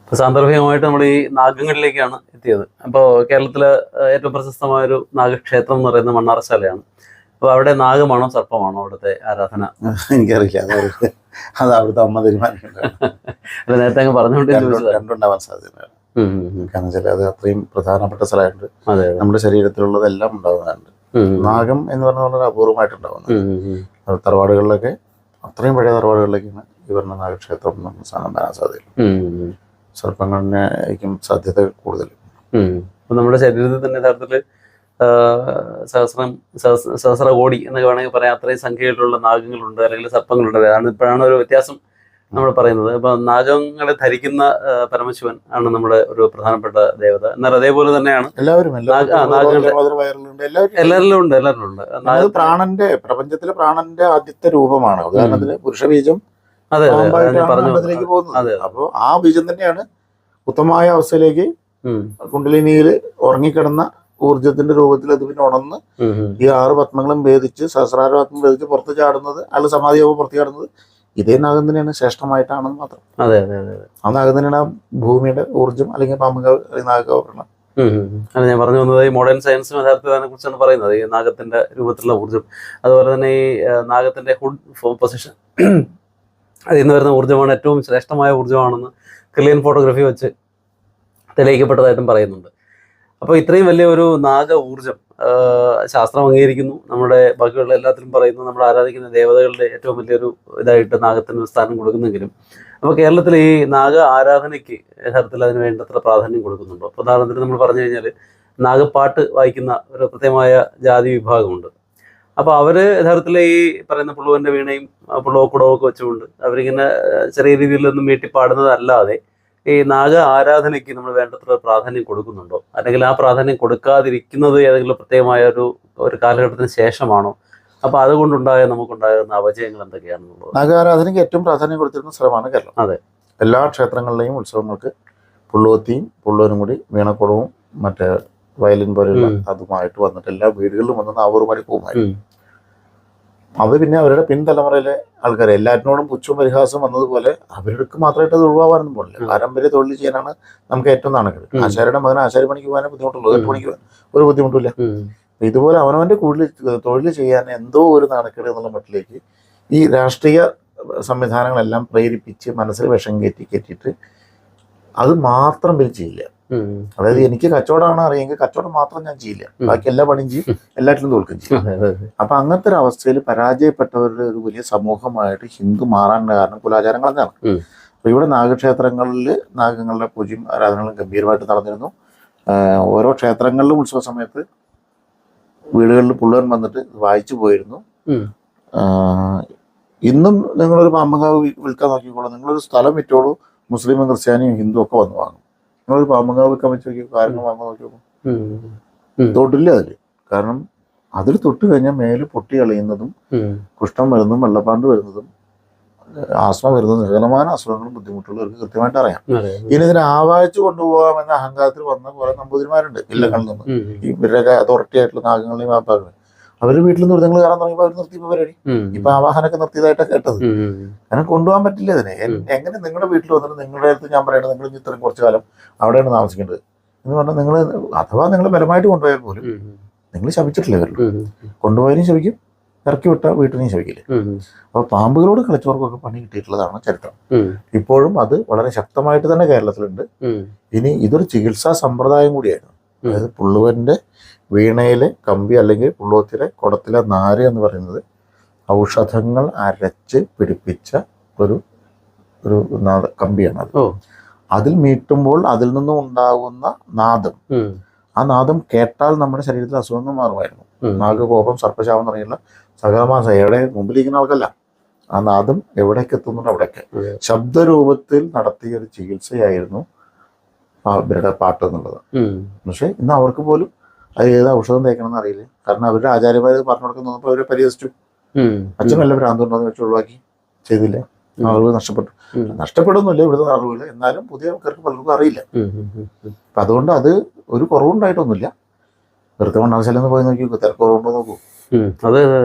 ഇപ്പൊ സാന്ദർഭികമായിട്ട് നമ്മൾ ഈ നാഗങ്ങളിലേക്കാണ് എത്തിയത്. അപ്പോൾ കേരളത്തിലെ ഏറ്റവും പ്രശസ്തമായൊരു നാഗക്ഷേത്രം എന്ന് പറയുന്നത് മണ്ണാറശാലയാണ്. അപ്പോൾ അവിടെ നാഗമാണോ സർപ്പമാണോ അവിടുത്തെ ആരാധന? എനിക്കറിയില്ല, അത് അവിടുത്തെ അമ്മ തീരുമാനിക്കേണ്ടത്. അത് നേരത്തെ അങ്ങ് പറഞ്ഞുകൊണ്ട് രണ്ടുണ്ടാവാൻ സാധ്യതയാണ്. കാരണം വെച്ചാൽ അത് അത്രയും പ്രധാനപ്പെട്ട സ്ഥലമായിട്ട് അതെ നമ്മുടെ ശരീരത്തിലുള്ളതെല്ലാം ഉണ്ടാകുന്നുണ്ട്. നാഗം എന്ന് പറഞ്ഞാൽ വളരെ അപൂർവമായിട്ടുണ്ടാകുന്നത്. തറവാടുകളിലൊക്കെ അത്രയും പഴയ തറവാടുകളിലേക്കാണ് ഈ പറഞ്ഞ നാഗക്ഷേത്രം നമ്മൾ സാധനം വരാൻ സാധ്യതയില്ല. സർപ്പങ്ങളിനായിരിക്കും സാധ്യത കൂടുതൽ. നമ്മുടെ ശരീരത്തിൽ തന്നെ യഥാർത്ഥത്തിൽ സഹസ്രകോടി എന്നൊക്കെ വേണമെങ്കിൽ പറയാം. അത്രയും സംഖ്യയിലുള്ള നാഗങ്ങളുണ്ട്, അല്ലെങ്കിൽ സർപ്പങ്ങളുണ്ട്. അതാണ് ഇപ്പോഴാണ് ഒരു വ്യത്യാസം നമ്മൾ പറയുന്നത്. അപ്പൊ നാഗങ്ങളെ ധരിക്കുന്ന പരമശിവൻ ആണ് നമ്മുടെ ഒരു പ്രധാനപ്പെട്ട ദേവത. എന്നാൽ അതേപോലെ തന്നെയാണ് എല്ലാവരിലും ഉണ്ട്. പ്രാണന്റെ, പ്രപഞ്ചത്തിലെ പ്രാണന്റെ ആദ്യത്തെ രൂപമാണ്. ഉദാഹരണത്തിന് പുരുഷബീജം പോകുന്നത്. അപ്പോൾ ആ ബീജം തന്നെയാണ് ഉത്തമമായ അവസ്ഥയിലേക്ക് കുണ്ടലിനിയിൽ ഉറങ്ങിക്കിടന്ന ഊർജത്തിന്റെ രൂപത്തിൽ അത് പിന്നെ ഉണർന്ന് ഈ 6 പത്മങ്ങളും ഭേദിച്ച്, സഹസ്രാര പത്മം ഭേദിച്ച് പുറത്ത് ചാടുന്നത്, അയാൾ സമാധിയാവുമ്പോൾ പുറത്ത് ചാടുന്നത് ഇതേ നാഗം തന്നെയാണ്, ശ്രേഷ്ഠമായിട്ടാണെന്ന് മാത്രം. ആ നാഗം തന്നെയാണ് ആ ഭൂമിയുടെ ഊർജം, അല്ലെങ്കിൽ പാമ്പുകാവ് അല്ലെങ്കിൽ നാഗാവരണം. അത് ഞാൻ പറഞ്ഞു വന്നത് ഈ മോഡേൺ സയൻസിന് യഥാർത്ഥത്തിൽ അതിനെ കുറിച്ചാണ് പറയുന്നത്, ഈ നാഗത്തിന്റെ രൂപത്തിലുള്ള ഊർജം. അതുപോലെ തന്നെ ഈ നാഗത്തിന്റെ ഹുഡ് പൊസിഷൻ, അതിൽ നിന്ന് വരുന്ന ഊർജ്ജമാണ് ഏറ്റവും ശ്രേഷ്ഠമായ ഊർജ്ജമാണെന്ന് ക്രിലിയൻ ഫോട്ടോഗ്രാഫി വെച്ച് തെളിയിക്കപ്പെട്ടതായിട്ടും പറയുന്നുണ്ട്. അപ്പോൾ ഇത്രയും വലിയ ഒരു നാഗ ഊർജം ശാസ്ത്രം അംഗീകരിക്കുന്നു. നമ്മുടെ ബാക്കിയുള്ള എല്ലാത്തിലും പറയുന്നു, നമ്മൾ ആരാധിക്കുന്ന ദേവതകളുടെ ഏറ്റവും വലിയൊരു ഇതായിട്ട് നാഗത്തിന് സ്ഥാനം കൊടുക്കുന്നെങ്കിലും, അപ്പോൾ കേരളത്തിൽ ഈ നാഗ ആരാധനയ്ക്ക് യഥാർത്ഥത്തിൽ അതിന് വേണ്ടത്ര പ്രാധാന്യം കൊടുക്കുന്നുണ്ടോ? അപ്പോൾ ഉദാഹരണത്തിന് നമ്മൾ പറഞ്ഞു കഴിഞ്ഞാൽ നാഗപ്പാട്ട് വായിക്കുന്ന ഒരു പ്രത്യേകമായ ജാതി വിഭാഗമുണ്ട്. അപ്പോൾ അവർ യഥാർത്ഥത്തിൽ ഈ പറയുന്ന പുള്ളുവൻ്റെ വീണയും പുള്ളുവക്കുടവും ഒക്കെ വെച്ചുകൊണ്ട് അവരിങ്ങനെ ചെറിയ രീതിയിലൊന്നും വീട്ടിപ്പാടുന്നതല്ലാതെ ഈ നാഗ ആരാധനയ്ക്ക് നമ്മൾ വേണ്ടത്ര പ്രാധാന്യം കൊടുക്കുന്നുണ്ടോ? അല്ലെങ്കിൽ ആ പ്രാധാന്യം കൊടുക്കാതിരിക്കുന്നത് ഏതെങ്കിലും പ്രത്യേകമായ ഒരു കാലഘട്ടത്തിന് ശേഷമാണോ? അപ്പോൾ അതുകൊണ്ടുണ്ടായ നമുക്കുണ്ടാകുന്ന അപജയങ്ങൾ എന്തൊക്കെയാണെന്നുള്ളത്. നാഗാരാധനയ്ക്ക് ഏറ്റവും പ്രാധാന്യം കൊടുത്തിരുന്ന സ്ഥലമാണ് കേരളം. അതെ, എല്ലാ ക്ഷേത്രങ്ങളിലെയും ഉത്സവങ്ങൾക്ക് പുള്ളുവത്തിയും പുള്ളുവനും കൂടി വീണക്കുടവും മറ്റേ വയലിൻ പോലെയുള്ള അതുമായിട്ട് വന്നിട്ട് എല്ലാ വീടുകളിലും വന്നത് ആവൂറുമാടി പോകുമായിരുന്നു. അത് പിന്നെ അവരുടെ പിൻതലമുറയിലെ ആൾക്കാരെ എല്ലാറ്റിനോടും പുച്ഛവും പരിഹാസം വന്നതുപോലെ അവർക്ക് മാത്രമായിട്ട് അത് ഒഴിവാകാനൊന്നും പോകില്ല. പാരമ്പര്യ തൊഴിൽ ചെയ്യാനാണ് നമുക്ക് ഏറ്റവും നാണക്കേട്. ആശാരിയുടെ മകൻ ആശാരി പണിക്ക് പോകാനേ ബുദ്ധിമുട്ടുള്ളൂ, 8 മണിക്ക് പോകാൻ ഒരു ബുദ്ധിമുട്ടില്ല. ഇതുപോലെ അവനവൻ്റെ തൊഴിൽ ചെയ്യാൻ എന്തോ ഒരു നാണക്കേട് എന്നുള്ള മട്ടിലേക്ക് ഈ രാഷ്ട്രീയ സംവിധാനങ്ങളെല്ലാം പ്രേരിപ്പിച്ച് മനസ്സിൽ വിഷം കയറ്റിയിട്ട് അത് മാത്രം പേര് ചെയ്യില്ല. അതായത് എനിക്ക് കച്ചവടമാണ് അറിയെങ്കിൽ കച്ചവടം മാത്രം ഞാൻ ചെയ്യില്ല, ബാക്കി എല്ലാ പണിയും ചെയ്യും, എല്ലാറ്റിലും തോൽക്കും ചെയ്യും. അപ്പൊ അങ്ങനത്തെ ഒരു അവസ്ഥയിൽ പരാജയപ്പെട്ടവരുടെ ഒരു വലിയ സമൂഹമായിട്ട് ഹിന്ദു മാറാനുള്ള കാരണം കുലാചാരങ്ങൾ തന്നെയാണ്. അപ്പൊ ഇവിടെ നാഗക്ഷേത്രങ്ങളിൽ നാഗങ്ങളുടെ പൂജയും ആരാധനകളും ഗംഭീരമായിട്ട് നടന്നിരുന്നു. ഓരോ ക്ഷേത്രങ്ങളിലും ഉത്സവ സമയത്ത് വീടുകളിൽ പുള്ളവൻ വന്നിട്ട് വായിച്ചു പോയിരുന്നു. ഇന്നും നിങ്ങളൊരു പാമ്പങ്കാവ് വിൽക്കാൻ നോക്കിക്കോളൂ, നിങ്ങളൊരു സ്ഥലം വിറ്റോളൂ, മുസ്ലിമും ക്രിസ്ത്യാനിയും ഹിന്ദു ഒക്കെ വന്ന് വാങ്ങും. നിങ്ങളൊരു പാമ്പങ്കാവ് വിൽക്കാൻ വെച്ച് നോക്കി, കാര്യങ്ങൾ വാങ്ങാൻ നോക്കി നോക്കും, തൊട്ടില്ല അതിൽ. കാരണം അതിൽ തൊട്ട് കഴിഞ്ഞാൽ മേല് പൊട്ടി കളയുന്നതും കുഷ്ഠം വരുന്നതും വെള്ളപ്പാണ്ട് വരുന്നതും ആസ്മ വരുന്നതും സകലമായ അസുഖങ്ങളും ബുദ്ധിമുട്ടുള്ളവർക്ക് കൃത്യമായിട്ട് അറിയാം. ഇനി ഇതിനെ ആവാഹിച്ചു കൊണ്ടുപോകാമെന്ന അഹങ്കാരത്തിൽ വന്ന കുറെ നമ്പൂതിരിമാരുണ്ട് ജില്ലകളിൽ നിന്ന്. ഇവരുടെ അതോറിറ്റി ആയിട്ടുള്ള നാഗങ്ങളെയും വ്യാപാരങ്ങൾ അവർ വീട്ടിൽ നിന്ന് ദുരിതങ്ങൾ കയറാൻ തുടങ്ങിയപ്പോൾ അവർ നിർത്തിയപ്പോൾ പരിപാടി. ഇപ്പൊ ആവാഹനൊക്കെ നിർത്തിയതായിട്ടാണ് കേട്ടത്. കാരണം കൊണ്ടുപോകാൻ പറ്റില്ല ഇതിനെ. എങ്ങനെ നിങ്ങളുടെ വീട്ടിൽ വന്നിട്ട് നിങ്ങളുടെ അടുത്ത് ഞാൻ പറയണത് നിങ്ങൾ ഇത്രയും കുറച്ചു കാലം അവിടെയാണ് താമസിക്കേണ്ടത് എന്ന് പറഞ്ഞാൽ നിങ്ങൾ അഥവാ നിങ്ങൾ ബലമായിട്ട് കൊണ്ടുപോയാൽ പോലും നിങ്ങൾ ശപിച്ചിട്ടില്ല വരുള്ളൂ. കൊണ്ടുപോയാലും ശപിക്കും, ഇറക്കി വിട്ട വീട്ടിനെയും ശപിക്കില്ലേ. അപ്പൊ പാമ്പുകളോട് കളിച്ചവർക്കൊക്കെ പണി കിട്ടിയിട്ടുള്ളതാണ് ചരിത്രം. ഇപ്പോഴും അത് വളരെ ശക്തമായിട്ട് തന്നെ കേരളത്തിലുണ്ട്. ഇനി ഇതൊരു ചികിത്സാ സമ്പ്രദായം കൂടിയായിരുന്നു. അതായത് പുള്ളുവന്റെ വീണയിലെ കമ്പി അല്ലെങ്കിൽ പുള്ളുവത്തിലെ കുടത്തിലെ നാര് എന്ന് പറയുന്നത് ഔഷധങ്ങൾ അരച്ച് പിടിപ്പിച്ച ഒരു കമ്പിയാണ്. അത് അതിൽ മീട്ടുമ്പോൾ അതിൽ നിന്നും ഉണ്ടാകുന്ന നാദം, ആ നാദം കേട്ടാൽ നമ്മുടെ ശരീരത്തിൽ അസുഖങ്ങൾ മാറുമായിരുന്നു. നാഗകോപം, സർപ്പശാപം തുടങ്ങിയുള്ള സകലമാസ എവിടെ മുമ്പിലിരിക്കുന്ന ആൾക്കല്ല, ആ നാദം എവിടേക്ക് എത്തുന്നുണ്ട് അവിടേക്ക് ശബ്ദരൂപത്തിൽ നടത്തിയ ഒരു ചികിത്സയായിരുന്നു ഇവരുടെ പാട്ട് എന്നുള്ളത്. പക്ഷെ ഇന്ന് അവർക്ക് പോലും അത് ഏത് ഔഷധം തേക്കണം എന്ന് അറിയില്ല. കാരണം അവരുടെ ആചാര്യന്മാർ പറഞ്ഞു കൊടുക്കുന്നപ്പോൾ അവരെ പരിഹസിച്ചു. അച്ഛനല്ല ഭ്രാന്തുണ്ടെന്ന് വെച്ച് ഒഴിവാക്കി, ചെയ്തില്ല, അറിവ് നഷ്ടപ്പെടുന്നില്ല ഇവിടുത്തെ അറിവില്ല. എന്നാലും പുതിയ ആൾക്കാർക്ക് പലർക്കും അറിയില്ല. അപ്പൊ അതുകൊണ്ട് അത് ഒരു കുറവുണ്ടായിട്ടൊന്നുമില്ല. വെറുതെ മണ്ണാർശാലെന്ന് പോയി നോക്കി തിരക്കുറവുണ്ടോ നോക്കൂ.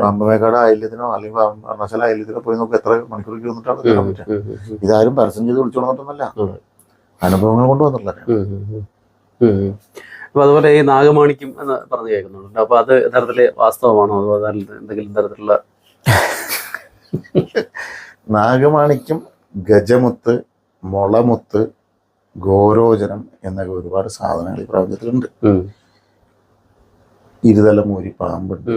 പാമ്പമേക്കാട് അയല്യത്തിനോ അല്ലെങ്കിൽ മണ്ണാർശാല അയല്യത്തിനോ പോയി നോക്കി എത്ര മണിക്കൂർ വന്നിട്ടാണ് തരാൻ പറ്റുക. ഇതാരും പരസ്യം ചെയ്ത് വിളിച്ചോളന്നിട്ടൊന്നല്ല. അനുഭവങ്ങൾ കൊണ്ട് വന്നിട്ടുള്ള. അപ്പൊ അതുപോലെ ഈ നാഗമാണിക്യം എന്ന് പറഞ്ഞു കേൾക്കുന്നുണ്ട്. അപ്പൊ അത് യഥാർത്ഥത്തില് വാസ്തവമാണോ, അതോ എന്തെങ്കിലും തരത്തിലുള്ള? നാഗമാണിക്യം, ഗജമുത്ത്, മുളമുത്ത്, ഗോരോചനം എന്നൊക്കെ ഒരുപാട് സാധനങ്ങൾ ഈ പ്രപഞ്ചത്തിലുണ്ട്. ഇരുതലമൂരി പാമ്പുണ്ട്.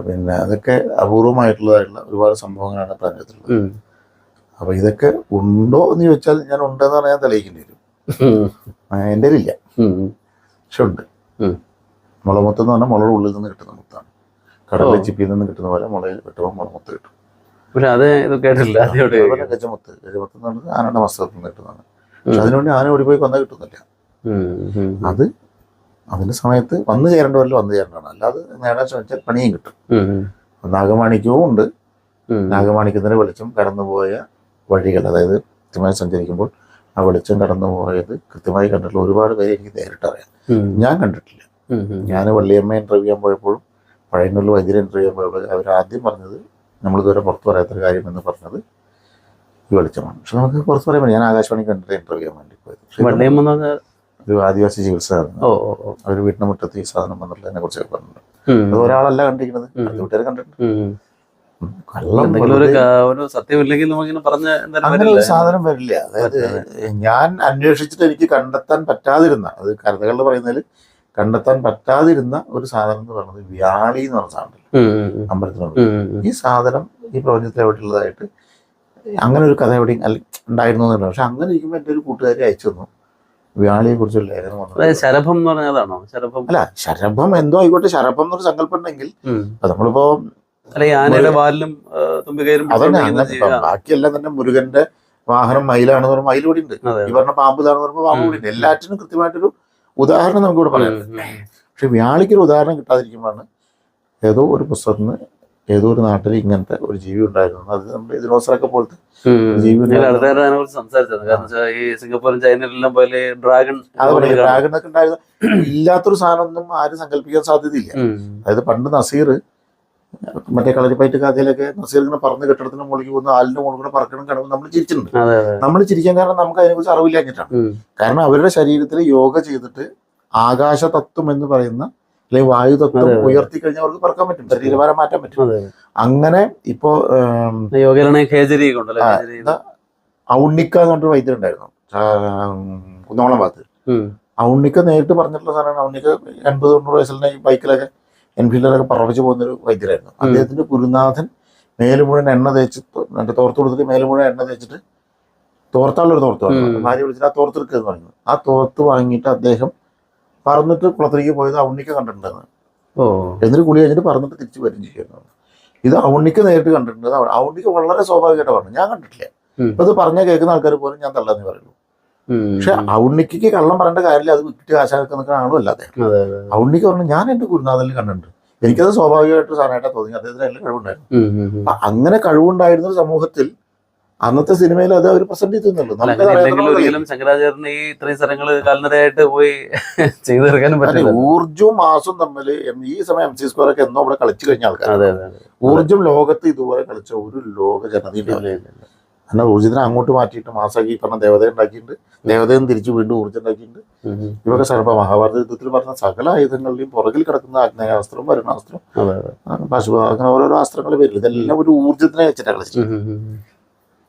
പിന്നെ അതൊക്കെ അപൂർവമായിട്ടുള്ളതായിട്ടുള്ള ഒരുപാട് സംഭവങ്ങളാണ് പ്രപഞ്ചത്തിലുള്ളത്. അപ്പൊ ഇതൊക്കെ ഉണ്ടോ എന്ന് ചോദിച്ചാൽ ഞാൻ ഉണ്ടെന്ന് പറഞ്ഞാൽ തെളിയിക്കേണ്ടി വരും. എൻ്റെ ഇല്ല, പക്ഷെ ഉണ്ട്. മുളമുത്ത് എന്ന് പറഞ്ഞാൽ മുളയുടെ ഉള്ളിൽ നിന്ന് കിട്ടുന്ന മുത്താണ്. കടലിലെ ചിപ്പിയിൽ നിന്ന് കിട്ടുന്ന പോലെ മുളയിൽ കിട്ടുമ്പോൾ മുളമുത്ത് കിട്ടും. പക്ഷെ അത് ഇത് കേട്ടില്ല. ഗജമുത്ത് എന്ന് പറഞ്ഞത് ആനയുടെ വസ്ത്രത്തിൽ നിന്ന് കിട്ടുന്നതാണ്. പക്ഷെ അതിനുവേണ്ടി ആന ഓടിപ്പോയി കൊന്നാൽ കിട്ടുന്നില്ല. അത് അതിന്റെ സമയത്ത് വന്നു ചേരേണ്ടവരിൽ വന്നു ചേരേണ്ടതാണ്. അല്ലാതെ നേടാൻ ശ്രമിച്ചാൽ പണിയും കിട്ടും. നാഗമാണിക്യവും ഉണ്ട്. നാഗമാണിക്യത്തിന്റെ വെളിച്ചം കടന്നുപോയ വഴികൾ, അതായത് കൃത്യമായി സഞ്ചരിക്കുമ്പോൾ ആ വെളിച്ചം കടന്നു പോയത് കൃത്യമായി കണ്ടിട്ടുള്ള ഒരുപാട് പേരെ എനിക്ക് നേരിട്ടറിയാം. ഞാൻ കണ്ടിട്ടില്ല. ഞാൻ വള്ളിയമ്മ ഇന്റർവ്യൂ ചെയ്യാൻ പോയപ്പോഴും പഴയന്നൂരിൽ വൈദ്യരെ ഇന്റർവ്യൂ ചെയ്യാൻ പോയപ്പോൾ അവർ ആദ്യം പറഞ്ഞത്, നമ്മളിതുവരെ പുറത്ത് പറയാത്തൊരു കാര്യം എന്ന് പറഞ്ഞത് ഈ വെളിച്ചമാണ്. പക്ഷെ നമുക്ക് പുറത്ത് പറയാൻ പറ്റും. ഞാൻ ആകാശവാണി കണ്ടിട്ട് ഇന്റർവ്യൂ ചെയ്യാൻ വേണ്ടി പോയത്. ഒരു ആദിവാസി ചികിത്സകാരൻ, അവർ വീട്ടിന് മുറ്റത്ത് ഈ സാധനം വന്നിട്ടുള്ളതിനെ കുറിച്ചൊക്കെ പറഞ്ഞിട്ടുണ്ട്. അത് ഒരാളല്ല കണ്ടിരിക്കുന്നത്, അത് വീട്ടുകാരെ കണ്ടിട്ടുണ്ട്. അങ്ങനെ ഒരു സാധനം വരില്ല. അതായത് ഞാൻ അന്വേഷിച്ചിട്ട് എനിക്ക് കണ്ടെത്താൻ പറ്റാതിരുന്ന, അത് കഥകളിൽ പറയുന്നതിൽ കണ്ടെത്താൻ പറ്റാതിരുന്ന ഒരു സാധനം എന്ന് പറയുന്നത് വ്യാളി എന്ന് പറഞ്ഞ സാധനം അമ്പലത്തിനുണ്ട്. ഈ സാധനം ഈ പ്രപഞ്ചത്തിൽ എവിടെയുള്ളതായിട്ട് അങ്ങനെ ഒരു കഥ എവിടെയും ഉണ്ടായിരുന്നു എന്നുണ്ട്. പക്ഷെ അങ്ങനെ ഇരിക്കുമ്പോൾ എൻ്റെ ഒരു കൂട്ടുകാരി അയച്ചു തന്നു വ്യാളിയെ കുറിച്ചൊരു ലേഖനം വന്നു. ശരഭം എന്ന് പറഞ്ഞതാണോ? ശരഭം അല്ല, ശരഭം എന്തോ ആയിക്കോട്ടെ. ശരഭം എന്നൊരു സങ്കല്പം ഉണ്ടെങ്കിൽ നമ്മളിപ്പോ ബാക്കിയെല്ലാം തന്നെ മുരുകന്റെ വാഹനം മയിലാണെന്ന് പറയുമ്പോൾ മയിൽ കൂടി ഉണ്ട്. ഈ പറഞ്ഞ പാമ്പ് ഇതാണെന്ന് പറയുമ്പോൾ പാമ്പ് കൂടി ഉണ്ട്. എല്ലാറ്റിനും കൃത്യമായിട്ടൊരു ഉദാഹരണം നമുക്ക് ഇവിടെ പറയാം. പക്ഷെ വ്യാളിക്കൊരു ഉദാഹരണം കിട്ടാതിരിക്കുമ്പോഴാണ് ഏതോ ഒരു പുസ്തകത്തിൽ നിന്ന് ഏതോ ഒരു നാട്ടിൽ ഇങ്ങനത്തെ ഒരു ജീവി ഉണ്ടായിരുന്നു. അത് നമ്മുടെ ദിനോസറൊക്കെ പോലത്തെ ജീവി സംസാരിച്ചത്. കാരണം ഈ സിംഗപ്പൂരും ചൈനയിലെല്ലാം പോലെ ഡ്രാഗൺ ഒക്കെ ഉണ്ടായിരുന്നു. ഇല്ലാത്തൊരു സാധനമൊന്നും ആരും സങ്കല്പിക്കാൻ സാധ്യതയില്ല. അതായത് പണ്ട് നസീർ മറ്റേ കളരിപ്പയറ്റ് കഥയിലൊക്കെ നസീർ ഇങ്ങനെ പറന്ന് കെട്ടിടത്തിന് മുകളിലേക്ക് പോകുന്ന ആലിന്റെ മുകളിൽ കൂടെ പറക്കണം കാണുമ്പോൾ നമ്മൾ ചിരിച്ചിട്ടുണ്ട്. നമ്മൾ ചിരിക്കാൻ കാരണം നമുക്ക് അതിനെക്കുറിച്ച് അറിവില്ലാഞ്ഞിട്ടാണ്. കാരണം അവരുടെ ശരീരത്തിൽ യോഗ ചെയ്തിട്ട് ആകാശ തത്വം എന്ന് പറയുന്ന അല്ലെങ്കിൽ വായു തത്വം ഉയർത്തി കഴിഞ്ഞാൽ അവർക്ക് പറക്കാൻ പറ്റും, ശരീരഭാരം മാറ്റാൻ പറ്റും. അങ്ങനെ ഇപ്പോ ഔണ്ണിക്ക എന്ന് പറഞ്ഞൊരു വൈദ്യൻ ഉണ്ടായിരുന്നു കുന്നോളം ഭാഗത്ത്. ഔണ്ണിക്ക നേരിട്ട് പറഞ്ഞിട്ടുള്ള സാധനമാണ്. ഔണ്ണിക്ക 80-90 വയസ്സിലെ ഈ ബൈക്കിലൊക്കെ എൻഫീൽഡിലൊക്കെ പറപ്പിച്ച് പോകുന്നൊരു വൈദ്യരായിരുന്നു. അദ്ദേഹത്തിന്റെ ഗുരുനാഥൻ മേല് മുഴുവൻ എണ്ണ തേച്ച് തോർത്ത് കൊടുത്തിട്ട് മേല് മുഴുവൻ എണ്ണ തേച്ചിട്ട് തോർത്താളൊരു തോർത്ത് വാങ്ങും. ഭാര്യ വിളിച്ചിട്ട് ആ തോർത്തെടുക്കുക എന്ന് പറയുന്നത്. ആ തോർത്ത് വാങ്ങിയിട്ട് അദ്ദേഹം പറന്നിട്ട് കുളത്തിലേക്ക് പോയത് ഔണ്ണിക്ക കണ്ടിട്ടുണ്ടെന്ന്. എന്നിട്ട് കുളി കഴിഞ്ഞിട്ട് പറന്നിട്ട് തിരിച്ചു വരും ചെയ്യുന്നത്. ഇത് ഔണ്ണിക്ക നേരിട്ട് കണ്ടിട്ടുണ്ട്. ഔണ്ണിക്ക വളരെ സ്വാഭാവികമായിട്ട് പറഞ്ഞു, ഞാൻ കണ്ടിട്ടില്ല. ഇപ്പൊ ഇത് പറഞ്ഞാൽ കേൾക്കുന്ന ആൾക്കാർ പോലും ഞാൻ തള്ളാന്നേ പറയുള്ളൂ. പക്ഷെ ഔണ്ണിക്ക് കള്ളം പറയേണ്ട കാര്യമില്ല. അത് വിറ്റ് ആശാനൊക്കെ നിൽക്കുന്ന ആളും അല്ലാതെ ഔണ്ണിക്ക് പറഞ്ഞു, ഞാൻ എന്റെ ഗുരുനാഥനിൽ കണ്ടിട്ടുണ്ട്, എനിക്കത് സ്വാഭാവികമായിട്ട് സാധനമായിട്ടാണ് തോന്നി. അദ്ദേഹത്തിന് എല്ലാം കഴിവുണ്ടായിരുന്നു. അങ്ങനെ കഴിവുണ്ടായിരുന്ന ഒരു സമൂഹത്തിൽ അന്നത്തെ സിനിമയിൽ അത് അവർ പ്രസന്റ് ചെയ്തിരുന്നുള്ളൂ. ശങ്കരാചാര്യന് ഈ ഇത്രയും സ്ഥലങ്ങള് കാൽനടയായിട്ട് പോയി ചെയ്തു തീർക്കാനും പറ്റില്ല. ഊർജവും മാസും തമ്മിൽ ഈ സമയം MC Square ഒക്കെ എന്നോ ഇവിടെ കളിച്ചു കഴിഞ്ഞ ആൾക്കാർ. ഊർജം ലോകത്ത് ഇതുപോലെ കളിച്ച ഒരു ലോക ജനതയില്ല. എന്നാൽ ഊർജ്ജത്തിനെ അങ്ങോട്ട് മാറ്റിയിട്ട് മാസാക്കി പറഞ്ഞ ദേവത ഉണ്ടാക്കിയിട്ടുണ്ട്. ദേവതയും തിരിച്ചു വീണ്ടും ഊർജ്ജം ഉണ്ടാക്കിയിട്ടുണ്ട്. ഇവയൊക്കെ സർപ്പ മഹാഭാരത യുദ്ധത്തിൽ പറഞ്ഞ സകല ആയുധങ്ങളുടെയും പുറകിൽ കിടക്കുന്ന ആഗ്നേയാസ്ത്രം, വരുണാസ്ത്രം, പശു, അങ്ങനെ ഓരോരോ അസ്ത്രങ്ങൾ വരില്ല. ഇതെല്ലാം ഒരു ഊർജ്ജത്തിനെ വെച്ചിട്ടാണ് കളിച്ചത്.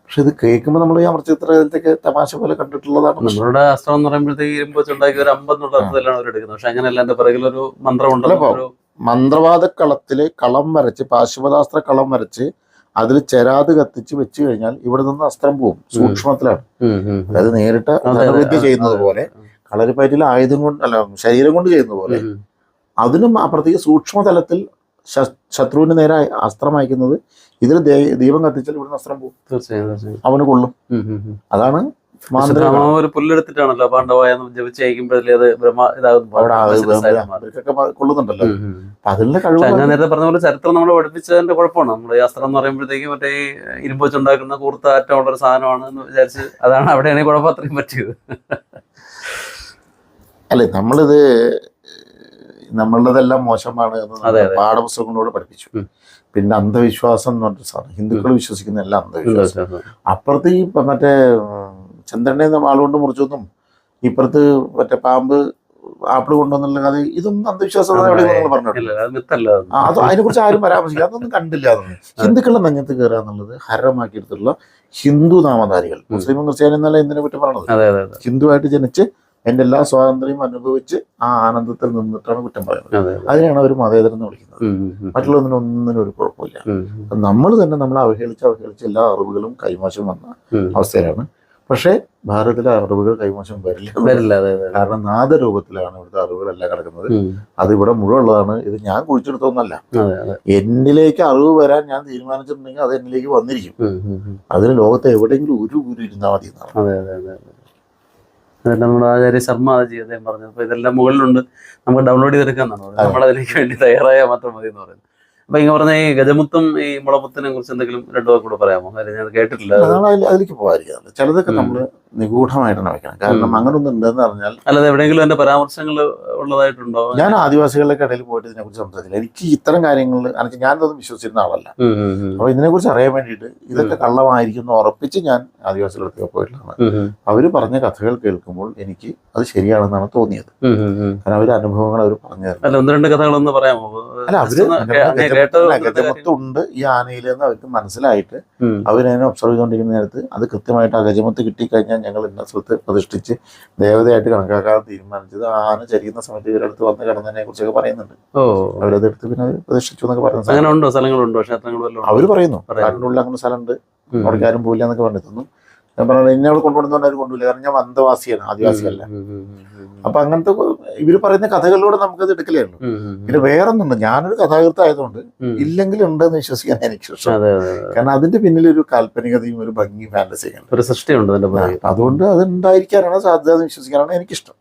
പക്ഷെ ഇത് കേൾക്കുമ്പോൾ നമ്മൾ ഈ അമർചിത്രത്തിലേക്ക് തമാശ പോലെ കണ്ടിട്ടുള്ളതാണ്. നമ്മളുടെ അസ്ത്രം എന്ന് പറയുമ്പോഴത്തേക്ക് ഇരുമ്പ് വെച്ചുണ്ടാക്കിയ ഒരു 50 അർത്ഥത്തിലാണ് അവർ എടുക്കുന്നത്. പക്ഷെ അങ്ങനെയല്ല, എന്റെ പിറകിലൊരു മന്ത്രമുണ്ടല്ലോ. മന്ത്രവാദ കളത്തില് കളം വരച്ച്, പാശുപതാസ്ത്ര കളം വരച്ച് അതിൽ ചെരാത് കത്തിച്ച് വെച്ച് കഴിഞ്ഞാൽ ഇവിടെ നിന്ന് അസ്ത്രം പോകും. സൂക്ഷ്മത്തിലാണ്. അതായത് നേരിട്ട് ധനവിദ്യ ചെയ്യുന്നത് പോലെ, കളരിപ്പയറ്റിൽ ആയുധം കൊണ്ട് അല്ല ശരീരം കൊണ്ട് ചെയ്യുന്നത് പോലെ അതിനും അപ്പുറത്തേക്ക് സൂക്ഷ്മതലത്തിൽ ശത്രുവിന് നേരെ അസ്ത്രം അയക്കുന്നത്. ഇതിൽ ദീപം കത്തിച്ചാൽ ഇവിടുന്ന് അസ്ത്രം പോകും, അവന് കൊള്ളും. അതാണ് ഒരു പുല്ലെടുത്തിട്ടാണല്ലോ പാണ്ഡവായ ജപിച്ച് അയക്കുമ്പോഴല്ലേ അത് ബ്രഹ്മ ഇതാകുന്നതൊക്കെ കൊള്ളുന്നുണ്ടല്ലോ. അതിന്റെ കഴിവ് ഞാൻ നേരത്തെ പറഞ്ഞ പോലെ ചരിത്രം നമ്മൾ പഠിപ്പിച്ചതിന്റെ കുഴപ്പമാണ്. നമ്മുടെ ഈ അസ്ത്രം എന്ന് പറയുമ്പോഴത്തേക്ക് മറ്റേ ഈ ഇരുമ്പ് വെച്ചുണ്ടാക്കുന്ന കൂർത്ത അറ്റമുള്ള ഒരു സാധനമാണ് എന്ന് വിചാരിച്ച് അതാണ് അവിടെയാണ് കുഴപ്പം അത്രയും പറ്റിയത്. അല്ലെ, നമ്മളുടെതെല്ലാം മോശമാണ് എന്ന് പാഠപുസ്തകങ്ങളോട് പഠിപ്പിച്ചു. പിന്നെ അന്ധവിശ്വാസം എന്ന് പറഞ്ഞ സാധനം, ഹിന്ദുക്കൾ വിശ്വസിക്കുന്ന എല്ലാം അന്ധവിശ്വാസം. അപ്പുറത്ത് ഈ മറ്റേ ചന്ദ്രനെ വാളുകൊണ്ട് മുറിച്ചൊന്നും ഇപ്പുറത്ത് മറ്റേ പാമ്പ് ആപ്പിൾ കൊണ്ടുവന്നുള്ള കഥ ഇതൊന്നും അന്ധവിശ്വാസം നിങ്ങൾ പറഞ്ഞിട്ടില്ല. അത് അതിനെക്കുറിച്ച് ആരും പരാമർശിക്കുക, അതൊന്നും കണ്ടില്ല. അതൊന്നും ഹിന്ദുക്കളുടെ നെഞ്ഞത്ത് കയറുക എന്നുള്ളത് ഹരമാക്കിയെടുത്തുള്ള ഹിന്ദു നാമധാരികൾ, മുസ്ലിമും ക്രിസ്ത്യാനി എന്നല്ല എന്തിനെ പറ്റി പറയണത്. ഹിന്ദുവായിട്ട് ജനിച്ച് എൻ്റെ എല്ലാ സ്വാതന്ത്ര്യവും അനുഭവിച്ച് ആ ആനന്ദത്തിൽ നിന്നിട്ടാണ് കുറ്റം പറയുന്നത്. അതിനാണ് അവർ മതേതരം എന്ന് വിളിക്കുന്നത്. മറ്റുള്ളതിനൊന്നിനും ഒരു കുഴപ്പമില്ല. നമ്മൾ തന്നെ നമ്മളെ അവഹേളിച്ച് എല്ലാ അറിവുകളും കൈമോശം വന്ന അവസ്ഥയിലാണ്. പക്ഷേ ഭാരതത്തിലെ അറിവുകൾ കൈമോശം വരില്ല. കാരണം നാദരൂപത്തിലാണ് ഇവിടുത്തെ അറിവുകളെല്ലാം കിടക്കുന്നത്. അത് ഇവിടെ മുഴുവൻ ഉള്ളതാണ്. ഇത് ഞാൻ കുഴിച്ചെടുത്തൊന്നല്ല. എന്നിലേക്ക് അറിവ് വരാൻ ഞാൻ തീരുമാനിച്ചിട്ടുണ്ടെങ്കിൽ അത് എന്നിലേക്ക് വന്നിരിക്കും. അതിന് ലോകത്തെ എവിടെയെങ്കിലും ഒരു ഗുരു ഇരുന്നാൽ മതി എന്നാണ്. നമ്മുടെ ആചാര്യ ശർമ്മ അദ്ദേഹം പറഞ്ഞു. അപ്പൊ ഇതെല്ലാം മുകളിലുണ്ട്, നമുക്ക് ഡൗൺലോഡ് ചെയ്തെടുക്കാന്നാണ് പറയുന്നത്. നമ്മളതിലേക്ക് വേണ്ടി തയ്യാറായാൽ മാത്രം മതി എന്ന് പറയുന്നത്. അപ്പൊ ഇങ്ങനെ പറഞ്ഞ ഈ ഗജമുത്തും ഈ മുളമുത്തിനെ കുറിച്ച് എന്തെങ്കിലും രണ്ടു വാക്ക് കൂടെ പറയാമോ? കാര്യം ഞാൻ കേട്ടിട്ടില്ല. അതിലേക്ക് പോകാതിരിക്കുന്നത് ചിലതൊക്കെ നമ്മൾ നിഗൂഢമായിട്ടാണ് വെക്കണം. കാരണം അങ്ങനെ ഒന്നും ഉണ്ടെന്ന് പറഞ്ഞാൽ അല്ലാതെ എവിടെയെങ്കിലും എന്റെ പരാമർശങ്ങൾ ഉള്ളതായിട്ടുണ്ടോ? ഞാൻ ആദിവാസികളുടെ ഇടയിൽ പോയിട്ട് ഇതിനെക്കുറിച്ച് സംസാരിച്ചില്ല. എനിക്ക് ഇത്തരം കാര്യങ്ങൾ ഞാനതൊന്നും വിശ്വസിച്ചിരുന്ന ആളല്ല. അപ്പൊ ഇതിനെക്കുറിച്ച് അറിയാൻ വേണ്ടിയിട്ട് ഇതൊക്കെ കള്ളമായിരിക്കും എന്ന് ഉറപ്പിച്ച് ഞാൻ ആദിവാസികളൊക്കെ പോയിട്ടുള്ളതാണ്. അവര് പറഞ്ഞ കഥകൾ കേൾക്കുമ്പോൾ എനിക്ക് അത് ശരിയാണെന്നാണ് തോന്നിയത്. കാരണം അവര് അനുഭവങ്ങൾ അവർ പറഞ്ഞു തരും. അല്ല, ഒന്ന് രണ്ട് കഥകളൊന്ന് പറയാമോ? അല്ല, അവര് ഗജമത്തുണ്ട് ഈ ആനയിലെന്ന് അവർക്ക് മനസ്സിലായിട്ട് അവരതിനെ ഒബ്സർവ് ചെയ്തുകൊണ്ടിരിക്കുന്ന നേരത്ത് അത് കൃത്യമായിട്ട് ആ ഗജമത്ത് കിട്ടിക്കഴിഞ്ഞാൽ ഞങ്ങൾ ഇന്ന സ്ഥലത്ത് പ്രതിഷ്ഠിച്ച് ദേവതയായിട്ട് കണക്കാക്കാൻ തീരുമാനിച്ചത്. ആ ആന ചരിക്കുന്ന സമയത്ത് ഇവരടുത്ത് വന്ന് കിടന്നതിനെ കുറിച്ചൊക്കെ പറയുന്നുണ്ട്. അവരതെടുത്ത് പിന്നെ പ്രതിഷ്ഠിച്ചു എന്നൊക്കെ പറയുന്നത് അവര് പറയുന്നു. കാട്ടിനുള്ളിൽ അങ്ങനെ സ്ഥലമുണ്ട്, അവിടെ ആരും പോയില്ല എന്നൊക്കെ പറഞ്ഞിരുന്നു. ഞാൻ പറഞ്ഞത് എന്നെ അവിടെ കൊണ്ടുപോകുന്ന അവർ കൊണ്ടുപോയില്ല. കാരണം ഞാൻ വന്തവാസിയാണ്, ആദിവാസിയല്ല. അപ്പൊ അങ്ങനത്തെ ഇവര് പറയുന്ന കഥകളിലൂടെ നമുക്കത് എടുക്കലേ ഉള്ളൂ. പിന്നെ വേറൊന്നുണ്ട്, ഞാനൊരു കഥാകൃത്തായതുകൊണ്ട് ഇല്ലെങ്കിൽ ഉണ്ടെന്ന് വിശ്വസിക്കാൻ എനിക്ക് ഇഷ്ടം. കാരണം അതിന്റെ പിന്നിലൊരു കാൽപ്പനികതയും ഒരു ഭംഗി ഫാന്റസിയും ഒരു സൃഷ്ടിയുണ്ട്. അതുകൊണ്ട് അത് ഉണ്ടായിരിക്കാനാണ് സാധ്യത എന്ന് വിശ്വസിക്കാനാണ് എനിക്കിഷ്ടം.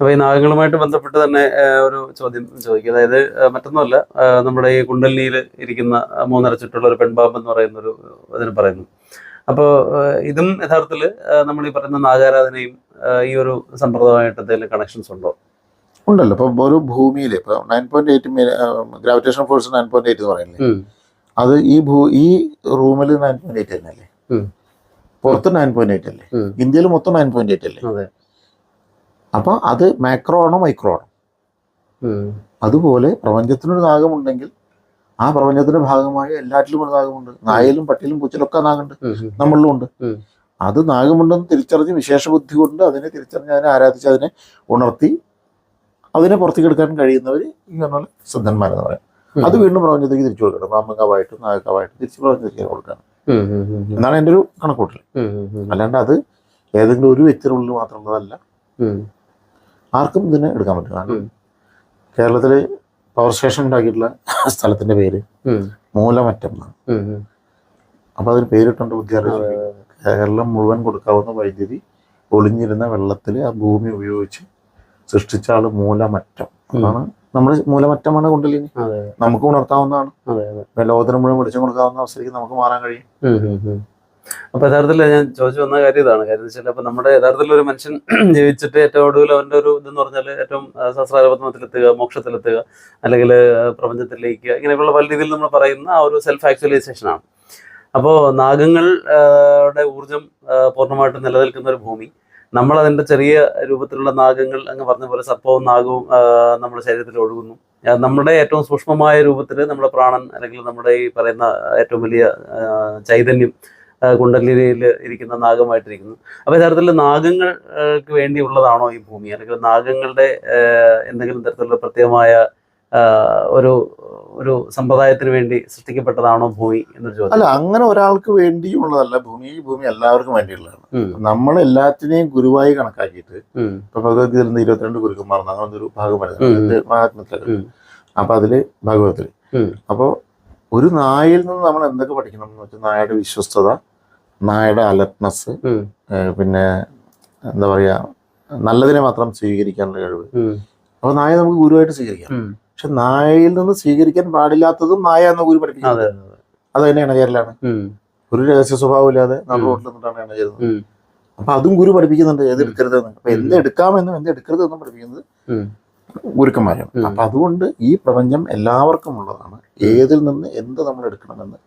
അപ്പൊ ഈ നാഗങ്ങളുമായിട്ട് ബന്ധപ്പെട്ട് തന്നെ ഒരു ചോദ്യം ചോദിക്കുക. അതായത് മറ്റൊന്നുമല്ല, നമ്മുടെ ഈ കുണ്ടലിനിയിൽ ഇരിക്കുന്ന മൂന്നരച്ചിട്ടുള്ള ഒരു പെൺപാമ്പ് എന്ന് പറയുന്ന ഒരു ഇതിന് പറയുന്നു. അപ്പോൾ ഇതും യഥാർത്ഥത്തിൽ നമ്മൾ ഈ പറയുന്ന നാഗാരാധനയും ഈ ഒരു സമ്പ്രദായമായിട്ട് എന്തെങ്കിലും കണക്ഷൻസ് ഉണ്ടോ? ഉണ്ടല്ലോ. ഇപ്പൊ ഒരു ഭൂമിയിൽ ഇപ്പൊ 9.8 ഗ്രാവിറ്റേഷൻ ഫോഴ്സ് 9.8 എന്ന് പറയുന്നില്ലേ, അത് ഈ റൂമിൽ 9.8 തന്നെയല്ലേ, പുറത്ത് 9.8 അല്ലേ, ഇന്ത്യയിൽ മൊത്തം 9.8 അല്ലേ. അപ്പൊ അത് മാക്രോ ആണോ മൈക്രോ ആണോ? അതുപോലെ പ്രപഞ്ചത്തിനൊരു നാഗമുണ്ടെങ്കിൽ ആ പ്രപഞ്ചത്തിന്റെ ഭാഗമായി എല്ലാറ്റിലും ഒരു നാഗമുണ്ട്. നായയിലും പട്ടിയിലും പൂച്ചയിലൊക്കെ നാഗുണ്ട്, നമ്മളിലും ഉണ്ട്. അത് നാഗമുണ്ടെന്ന് തിരിച്ചറിഞ്ഞ് വിശേഷ ബുദ്ധി കൊണ്ട് അതിനെ തിരിച്ചറിഞ്ഞ് അതിനെ ആരാധിച്ച് അതിനെ ഉണർത്തി അതിനെ പുറത്തേക്ക് എടുക്കാൻ കഴിയുന്നവർ ഈ പറഞ്ഞ സിദ്ധന്മാരെന്ന് പറയാം. അത് വീണ്ടും പ്രപഞ്ചത്തേക്ക് തിരിച്ചു കൊടുക്കണം. പാമ്പങ്കാവായിട്ടും നാഗക്കാവായിട്ടും തിരിച്ച് പ്രപഞ്ചത്തേക്ക് കൊടുക്കണം എന്നാണ് എൻ്റെ ഒരു കണക്കൂട്ടൽ. അല്ലാണ്ട് അത് ഏതെങ്കിലും ഒരു വ്യക്തിയുടെ മാത്രമുള്ളതല്ല, ആർക്കും ഇതിനെ എടുക്കാൻ പറ്റും. കാരണം കേരളത്തിൽ പവർ സ്റ്റേഷൻ ഉണ്ടാക്കിയിട്ടുള്ള സ്ഥലത്തിന്റെ പേര് മൂലമറ്റം എന്നാണ്. അപ്പൊ അതിന് പേരിട്ടുണ്ട് വിദ്യാർത്ഥി. കേരളം മുഴുവൻ കൊടുക്കാവുന്ന വൈദ്യുതി ഒളിഞ്ഞിരുന്ന വെള്ളത്തിൽ ആ ഭൂമി ഉപയോഗിച്ച് സൃഷ്ടിച്ച ആള് മൂലമറ്റം. അതാണ് നമ്മൾ മൂലമറ്റമാണ് കുണ്ടലിനി. നമുക്ക് ഉണർത്താവുന്നതാണ്. ലോകത്തിന് മുഴുവൻ വെളിച്ചം കൊടുക്കാവുന്ന അവസ്ഥയിലേക്ക് നമുക്ക് മാറാൻ കഴിയും. അപ്പൊ യഥാർത്ഥത്തിൽ ഞാൻ ചോദിച്ചു വന്ന കാര്യം ഇതാണ്. കാര്യം വെച്ചാൽ അപ്പൊ നമ്മുടെ യഥാർത്ഥത്തിൽ ഒരു മനുഷ്യൻ ജീവിച്ചിട്ട് ഏറ്റവും ഒടുവിൽ അവന്റെ ഒരു ഇതെന്ന് പറഞ്ഞാൽ ഏറ്റവും സഹസ്രാരപത്മത്തിലെത്തുക, മോക്ഷത്തിലെത്തുക, അല്ലെങ്കിൽ പ്രപഞ്ചത്തിലേക്ക്, ഇങ്ങനെയൊക്കെയുള്ള പല രീതിയിൽ നമ്മൾ പറയുന്ന ആ ഒരു സെൽഫ് ആക്ച്വലൈസേഷൻ ആണ്. അപ്പോൾ നാഗങ്ങളുടെ ഊർജം പൂർണ്ണമായിട്ടും നിലനിൽക്കുന്ന ഒരു ഭൂമി, നമ്മളതിൻ്റെ ചെറിയ രൂപത്തിലുള്ള നാഗങ്ങൾ അങ്ങ് പറഞ്ഞ പോലെ സർപ്പവും നാഗവും നമ്മുടെ ശരീരത്തിൽ ഒഴുകുന്നു. നമ്മുടെ ഏറ്റവും സൂക്ഷ്മമായ രൂപത്തിൽ നമ്മുടെ പ്രാണൻ അല്ലെങ്കിൽ നമ്മുടെ ഈ പറയുന്ന ഏറ്റവും വലിയ ചൈതന്യം കുണ്ടലിനിയിൽ ഇരിക്കുന്ന നാഗമായിട്ടിരിക്കുന്നു. അപ്പോൾ യഥാർത്ഥത്തിൽ നാഗങ്ങൾക്ക് വേണ്ടിയുള്ളതാണോ ഈ ഭൂമി, അല്ലെങ്കിൽ നാഗങ്ങളുടെ എന്തെങ്കിലും തരത്തിലുള്ള പ്രത്യേകമായ ഒരു ഒരു സമ്പ്രദായത്തിന് വേണ്ടി സൃഷ്ടിക്കപ്പെട്ടതാണോ ഭൂമി എന്നൊരു ചോദ്യം. അല്ല, അങ്ങനെ ഒരാൾക്ക് വേണ്ടിയുള്ളതല്ല ഭൂമി. ഈ ഭൂമി എല്ലാവർക്കും വേണ്ടിയുള്ളതാണ്. നമ്മൾ എല്ലാത്തിനെയും ഗുരുവായി കണക്കാക്കിയിട്ട് ഇപ്പൊ ഭഗവത്ഗീതയിൽ 22 ഗുരുക്കന്മാർ അങ്ങനൊരു ഭാഗം വരുന്നത് മഹാത്മത്തില്. അപ്പൊ അതില് ഭഗവത്തില് അപ്പോ ഒരു നായയിൽ നിന്ന് നമ്മൾ എന്തൊക്കെ പഠിക്കണം എന്ന് വെച്ചാൽ നായയുടെ വിശ്വസ്തത, നായയുടെ അലർട്ട്നെസ്, പിന്നെ എന്താ പറയാ നല്ലതിനെ മാത്രം സ്വീകരിക്കാനുള്ള കഴിവ്. അപ്പൊ നായ നമുക്ക് ഗുരുവായിട്ട് സ്വീകരിക്കാം. പക്ഷെ നായയിൽ നിന്ന് സ്വീകരിക്കാൻ പാടില്ലാത്തതും നായ എന്ന ഗുരു പഠിപ്പിക്കുന്നത്. അത് തന്നെ ഇണചേരലാണ്. ഒരു രഹസ്യ സ്വഭാവം ഇല്ലാതെ നമ്മൾ റോട്ടിൽ നിന്നിട്ടാണ് ഇണചേരുന്നത്. അപ്പൊ അതും ഗുരു പഠിപ്പിക്കുന്നുണ്ട്, ഏത് എടുക്കരുതെന്ന്. അപ്പൊ എന്ത് എടുക്കാമെന്നും എന്ത് എടുക്കരുതെന്നും പഠിപ്പിക്കുന്നത് ഗുരുക്കന്മാരാണ്. അപ്പൊ അതുകൊണ്ട് ഈ പ്രപഞ്ചം എല്ലാവർക്കും ഉള്ളതാണ്. ഏതിൽ നിന്ന് എന്ത് നമ്മൾ എടുക്കണമെന്ന്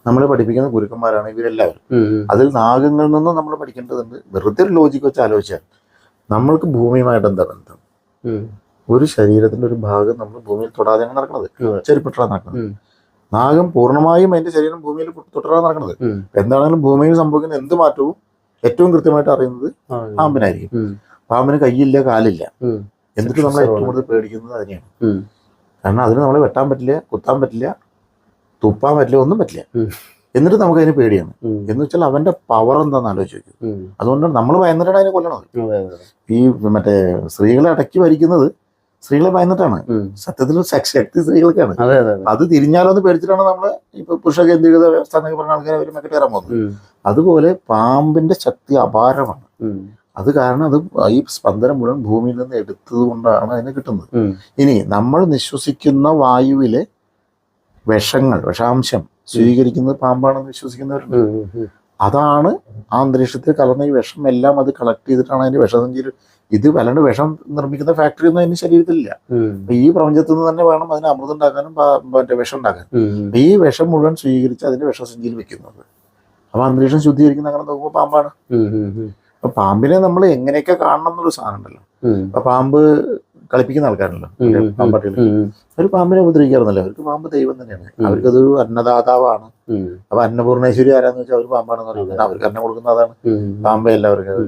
നമ്മളെ പഠിപ്പിക്കുന്ന ഗുരുക്കന്മാരാണ് ഇവരെല്ലാവരും. അതിൽ നാഗങ്ങളിൽ നിന്നും നമ്മൾ പഠിക്കേണ്ടതുണ്ട്. വെറുതെ ഒരു ലോജിക്ക് വെച്ച് ആലോചിച്ചാൽ നമ്മൾക്ക് ഭൂമിയുമായിട്ട് എന്താ ബന്ധം? ഒരു ശരീരത്തിന്റെ ഒരു ഭാഗം നമ്മൾ ഭൂമിയിൽ തൊടാതെയാണ് നടക്കുന്നത്, ചെരുപ്പിട്ടാണ് നടക്കുന്നത്. നാഗം പൂർണ്ണമായും അതിന്റെ ശരീരം ഭൂമിയിൽ തൊട്ടാണ് നടക്കുന്നത്. എന്താണെങ്കിലും ഭൂമിയിൽ സംഭവിക്കുന്ന എന്ത് മാറ്റവും ഏറ്റവും കൃത്യമായിട്ട് അറിയുന്നത് പാമ്പിനായിരിക്കും. പാമ്പിന് കൈയില്ല, കാലില്ല, എന്നിട്ട് നമ്മൾ ഏറ്റവും കൂടുതൽ പേടിക്കുന്നത് അതിനെയാണ്. കാരണം അതിന് നമ്മളെ വെട്ടാൻ പറ്റില്ല, കുത്താൻ പറ്റില്ല, തുപ്പാൻ പറ്റില്ല, ഒന്നും പറ്റില്ല. എന്നിട്ട് നമുക്ക് അതിന് പേടിയാണ്. എന്ന് വെച്ചാൽ അവന്റെ പവർ എന്താണെന്ന് ആലോചിച്ച് നോക്കും. അതുകൊണ്ടാണ് നമ്മൾ ഭയന്നിട്ടാണ് അതിനെ കൊല്ലണത്. ഈ മറ്റേ സ്ത്രീകളെ അടക്കി ഭരിക്കുന്നത് സ്ത്രീകളെ ഭയന്നിട്ടാണ്. സത്യത്തിൽ ശക്തി സ്ത്രീകൾക്കാണ്. അത് തിരിഞ്ഞാലോന്ന് പേടിച്ചിട്ടാണ് നമ്മള് ഇപ്പൊ പുരുഷ കേന്ദ്രീകൃത വ്യവസ്ഥ എന്നൊക്കെ പറഞ്ഞ ആൾക്കാരെ അവർ മെക്കെട്ട് കയറാൻ പോകുന്നത്. അതുപോലെ പാമ്പിന്റെ ശക്തി അപാരമാണ്. അത് കാരണം അത് ഈ സ്പന്ദനം മുഴുവൻ ഭൂമിയിൽ നിന്ന് എടുത്തത് കൊണ്ടാണ് അതിന് കിട്ടുന്നത്. ഇനി നമ്മൾ നിശ്വസിക്കുന്ന വായുവിലെ വിഷാംശം സ്വീകരിക്കുന്നത് പാമ്പാണെന്ന് വിശ്വസിക്കുന്നവരുണ്ട്. അതാണ് ആ അന്തരീക്ഷത്തിൽ കലർന്ന ഈ വിഷം എല്ലാം അത് കളക്ട് ചെയ്തിട്ടാണ് അതിന്റെ വിഷസഞ്ചി. ഇത് വല്ലാണ്ട് വിഷം നിർമ്മിക്കുന്ന ഫാക്ടറി ഒന്നും അതിന് ശരീരത്തിലില്ല. ഈ പ്രപഞ്ചത്തിൽ നിന്ന് തന്നെ വേണം അതിന് അമൃതം ഉണ്ടാക്കാനും മറ്റേ വിഷം ഉണ്ടാക്കാനും. ഈ വിഷം മുഴുവൻ സ്വീകരിച്ച് അതിന്റെ വിഷസഞ്ചിയിൽ വെക്കുന്നത്. അപ്പൊ അന്തരീക്ഷം ശുദ്ധീകരിക്കുന്ന അങ്ങനെ നോക്കുമ്പോൾ പാമ്പാണ്. അപ്പൊ പാമ്പിനെ നമ്മൾ എങ്ങനെയൊക്കെ കാണണം എന്നൊരു സാധനം ഉണ്ടല്ലോ. അപ്പൊ പാമ്പ് കളിപ്പിക്കുന്ന ആൾക്കാരുണ്ടല്ലോ, പാമ്പാട്ടികൾ. അവർ പാമ്പിനെ ഉപദ്രവിക്കാറുന്നല്ലോ. അവർക്ക് പാമ്പ് ദൈവം തന്നെയാണ്. അവർക്കതൊരു അന്നദാതാവാണ്. അപ്പൊ അന്നപൂർണേശ്വരി ആരാന്ന് വെച്ചാൽ അവർ പാമ്പാണെന്ന് പറയുന്നത്. അവർക്ക് അന്നം കൊടുക്കുന്ന അതാണ്, പാമ്പേ എല്ലാവർക്കും.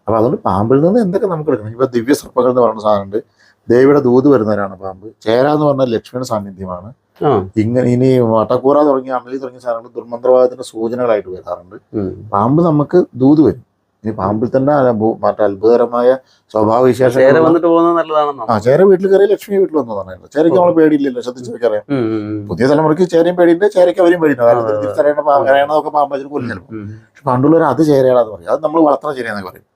അപ്പൊ അതുകൊണ്ട് പാമ്പിൽ നിന്ന് എന്തൊക്കെ നമുക്ക് എടുക്കണം. ഇപ്പൊ ദിവ്യ സർപ്പങ്ങൾ എന്ന് പറയുന്ന സാധനമുണ്ട്. ദേവിയുടെ ദൂത് വരുന്നവരാണ് പാമ്പ്. ചേര എന്ന് പറഞ്ഞാൽ ലക്ഷ്മിയുടെ സാന്നിധ്യമാണ്. ഇങ്ങനെ ഇനി വട്ടക്കൂറ തുടങ്ങിയ അമലി തുടങ്ങിയ സാധനങ്ങൾ ദുർമന്ത്രവാദത്തിന്റെ സൂചനകളായിട്ട് വരാറുണ്ട്. പാമ്പ് നമുക്ക് ദൂത് വരും. ഇനി പാമ്പിൽ തന്നെ മറ്റേ അത്ഭുതകരമായ സ്വഭാവ വിശേഷം. ചേര വീട്ടിൽ കയറി ലക്ഷ്മി വീട്ടിൽ വന്നതാണ്. ചേരയ്ക്ക് നമ്മളെ പേടിയില്ലല്ലോ, ശ്രദ്ധിച്ചു വെക്കറിയാം. പുതിയ തലമുറയ്ക്ക് ചേരയും പേടിയുണ്ട്, ചേരയ്ക്ക് അവരും പേടിയുണ്ട്. തിരിച്ചറിയണതൊക്കെ പാമ്പതിന് കൊല്ലും ചിലപ്പോൾ. പക്ഷെ പണ്ടുള്ളവർ അത് ചേരയാണെന്ന് പറയും. അത് നമ്മൾ വളർത്തുന്ന ചേരയെന്നൊക്കെ പറയും.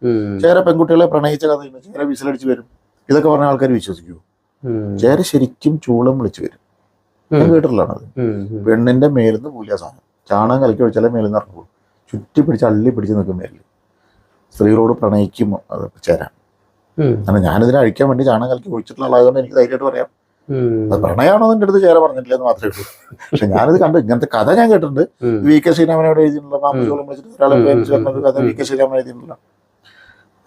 ചേര പെൺകുട്ടികളെ പ്രണയിച്ച കഥ, ചേര വിസിലടിച്ച് വരും, ഇതൊക്കെ പറഞ്ഞ ആൾക്കാർ വിശ്വസിക്കൂ. ചേര ശരിക്കും ചൂളം വിളിച്ചു വരും. ഞാൻ കേട്ടിട്ടുള്ളതാണത്. പെണ്ണിന്റെ മേലിന്ന് പൂലിയ സാധനം ചാണകം കലക്കി ഒഴിച്ചാലേ മേലിൽ നിന്ന് ഇറങ്ങുള്ളൂ. ചുറ്റി പിടിച്ച് അള്ളി പിടിച്ച് നിൽക്കും മേലിൽ. സ്ത്രീകളോട് പ്രണയിക്കും അത് ചേര. കാരണം ഞാനിതിനെ അഴിക്കാൻ വേണ്ടി ചാണകം കലക്കി ഒഴിച്ചിട്ടുള്ള ആളായതുകൊണ്ട് എനിക്ക് ധൈര്യമായിട്ട് പറയാം. അത് പ്രണയമാണോ എൻ്റെ അടുത്ത് ചേര പറഞ്ഞിട്ടില്ല എന്ന് മാത്രമേ ഉള്ളൂ. പക്ഷെ ഞാനിത് കണ്ടു, ഇങ്ങനത്തെ കഥ ഞാൻ കേട്ടിട്ടുണ്ട്. വി കെ ശ്രീരാമനോട് എഴുതിയിട്ടുള്ള പാമ്പ് ചോളം വിളിച്ചിട്ട് ഒരാളെ പേരിച്ച് പറഞ്ഞൊരു കഥ വി കെ ശ്രീരാമൻ എഴുതിയിട്ടുള്ള.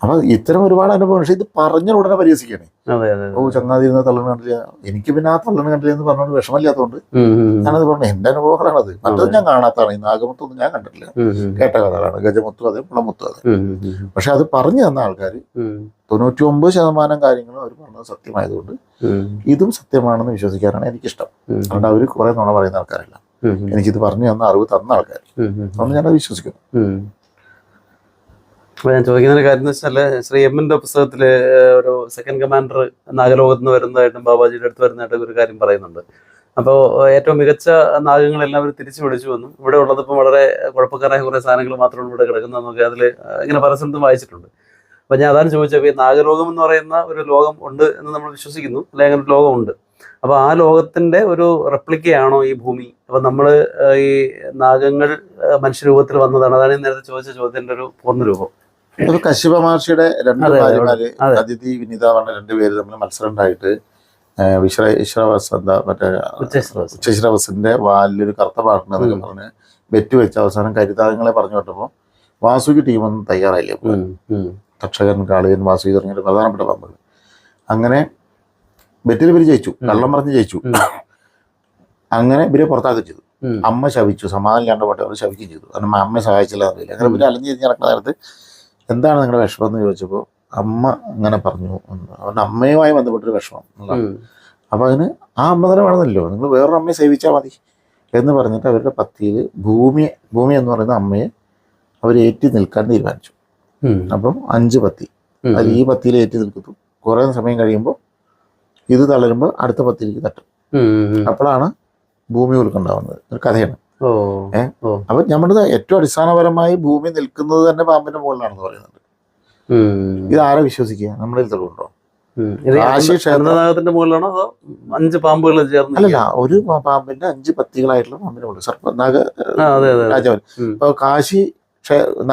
അപ്പൊ ഇത്തരം ഒരുപാട് അനുഭവം. പക്ഷെ ഇത് പറഞ്ഞ ഉടനെ പരിഹസിക്കണേ. ഓ ചങ്ങാതി ഇരുന്ന് തള്ളണ് കണ്ടില്ല, എനിക്ക് പിന്നെ ആ തള്ളണ് കണ്ടില്ല എന്ന് പറഞ്ഞുകൊണ്ട് വിഷമമില്ലാത്തതുകൊണ്ട് ഞാനത് പറഞ്ഞു. എന്റെ അനുഭവങ്ങളാണത്. മറ്റത് ഞാൻ കാണാത്തതാണ്. ഈ നാഗമുത്തൊന്നും ഞാൻ കണ്ടിട്ടില്ല, കേട്ട കഥകളാണ്. ഗജമുത്തും അതെ, പുളമുത്തും അതെ. പക്ഷെ അത് പറഞ്ഞു തന്ന ആൾക്കാർ 99% കാര്യങ്ങളും അവർ പറഞ്ഞത് സത്യമായതുകൊണ്ട് ഇതും സത്യമാണെന്ന് വിശ്വസിക്കാനാണ് എനിക്കിഷ്ടം. അതുകൊണ്ട് അവർ കുറെ നുണ പറയുന്ന ആൾക്കാരല്ല, എനിക്കിത് പറഞ്ഞു തന്ന അറിവ് തന്ന ആൾക്കാർ. അതുകൊണ്ട് ഞാനത് വിശ്വസിക്കുന്നു. അപ്പൊ ഞാൻ ചോദിക്കുന്ന ഒരു കാര്യം എന്ന് വെച്ചാല്, ശ്രീ എമ്മിന്റെ പുസ്തകത്തില് ഒരു സെക്കൻഡ് കമാൻഡർ നാഗലോകത്ത് നിന്ന് വരുന്നതായിട്ടും ബാബാജിയുടെ അടുത്ത് വരുന്നതായിട്ടും ഒരു കാര്യം പറയുന്നുണ്ട്. അപ്പോൾ ഏറ്റവും മികച്ച നാഗങ്ങളെല്ലാം അവർ തിരിച്ചു പിടിച്ചു വന്നു. ഇവിടെ ഉള്ളത് ഇപ്പം വളരെ കുഴപ്പക്കാരായ കുറെ സാധനങ്ങൾ മാത്രമാണ് ഇവിടെ കിടക്കുന്നതെന്നൊക്കെ അതിൽ ഇങ്ങനെ പരസ്യത്തും വായിച്ചിട്ടുണ്ട്. അപ്പൊ ഞാൻ അതാണ് ചോദിച്ചത്, ഈ നാഗലോകം എന്ന് പറയുന്ന ഒരു ലോകം ഉണ്ട് എന്ന് നമ്മൾ വിശ്വസിക്കുന്നു, അല്ലെങ്കിൽ അങ്ങനെ ഒരു ലോകമുണ്ട്. അപ്പൊ ആ ലോകത്തിന്റെ ഒരു റെപ്ലിക്കയാണോ ഈ ഭൂമി? അപ്പൊ നമ്മള് ഈ നാഗങ്ങൾ മനുഷ്യരൂപത്തിൽ വന്നതാണ്. അതാണ് നേരത്തെ ചോദിച്ച ചോദ്യത്തിന്റെ ഒരു പൂർണ്ണരൂപം. അത് കശ്യപ മഹർഷിയുടെ രണ്ട് ഭാര്യമാര് അതിഥി വിനീത പറഞ്ഞ രണ്ടുപേര് തമ്മിൽ മത്സരം ഉണ്ടായിട്ട് മറ്റേ ഉച്ചശ്രവസിന്റെ വാലിലൊരു കറുത്ത പാട്ടുണ്ടെന്നൊക്കെ പറഞ്ഞ് ബെറ്റ് വെച്ച് അവസാനം കരിതാകങ്ങളെ പറഞ്ഞു വിട്ടപ്പോൾ വാസുകി ടീമൊന്നും തയ്യാറായില്ല. തക്ഷകൻ, കാളിയൻ, വാസുകി തുടങ്ങിയ പ്രധാനപ്പെട്ട പാമ്പുകൾ. അങ്ങനെ ബെറ്റിൽ ഇവര് ജയിച്ചു, കള്ളം പറഞ്ഞ് ജയിച്ചു. അങ്ങനെ ഇവരെ പുറത്താക്കുകയും ചെയ്തു. അമ്മ ശവിച്ചു, സമാധാനം ഇല്ലാണ്ട് പോട്ടെ അവർ ശവിക്കുകയും ചെയ്തു. കാരണം അമ്മയെ സഹായിച്ചില്ല അറിയില്ല. അങ്ങനെ ഇവര് അലഞ്ഞു തിരിഞ്ഞ് നടക്കുന്ന നേരത്ത് എന്താണ് നിങ്ങളുടെ വിഷമം എന്ന് ചോദിച്ചപ്പോൾ അമ്മ അങ്ങനെ പറഞ്ഞു. അവരുടെ അമ്മയുമായി ബന്ധപ്പെട്ടൊരു വിഷമം എന്നുള്ളതാണ്. അപ്പൊ അതിന് ആ അമ്മ തന്നെ വേണമെന്നല്ലോ, നിങ്ങൾ വേറൊരു അമ്മയെ സേവിച്ചാൽ മതി എന്ന് പറഞ്ഞിട്ട് അവരുടെ പത്തിയിൽ ഭൂമി എന്ന് പറയുന്ന അമ്മയെ അവർ ഏറ്റി നിൽക്കാൻ തീരുമാനിച്ചു. അപ്പം 5 പത്തി, അതിൽ ഈ പത്തിയിൽ ഏറ്റി നിൽക്കുന്നു. കുറെ സമയം കഴിയുമ്പോൾ ഇത് തളരുമ്പോൾ അടുത്ത പത്തിലേക്ക് തട്ടും. അപ്പോഴാണ് ഭൂമി ഉൾക്കുണ്ടാവുന്നത്. ഒരു കഥയാണ്. അപ്പൊ നമ്മുടെ ഏറ്റവും അടിസ്ഥാനപരമായി ഭൂമി നിൽക്കുന്നത് തന്നെ പാമ്പിന്റെ മുകളിലാണെന്ന് പറയുന്നുണ്ട്. ഇത് ആരെ വിശ്വസിക്കുക? നമ്മുടെ തെളിവുണ്ടോ? മുകളിലാണോ അതോ 5 പാമ്പുകൾ ചേർന്ന്? അല്ലല്ല, ഒരു പാമ്പിന്റെ 5 പത്തികളായിട്ടുള്ള പാമ്പിന്റെ മുകളിൽ സർപ്പനാഗ രാജാവൻ. അപ്പൊ കാശി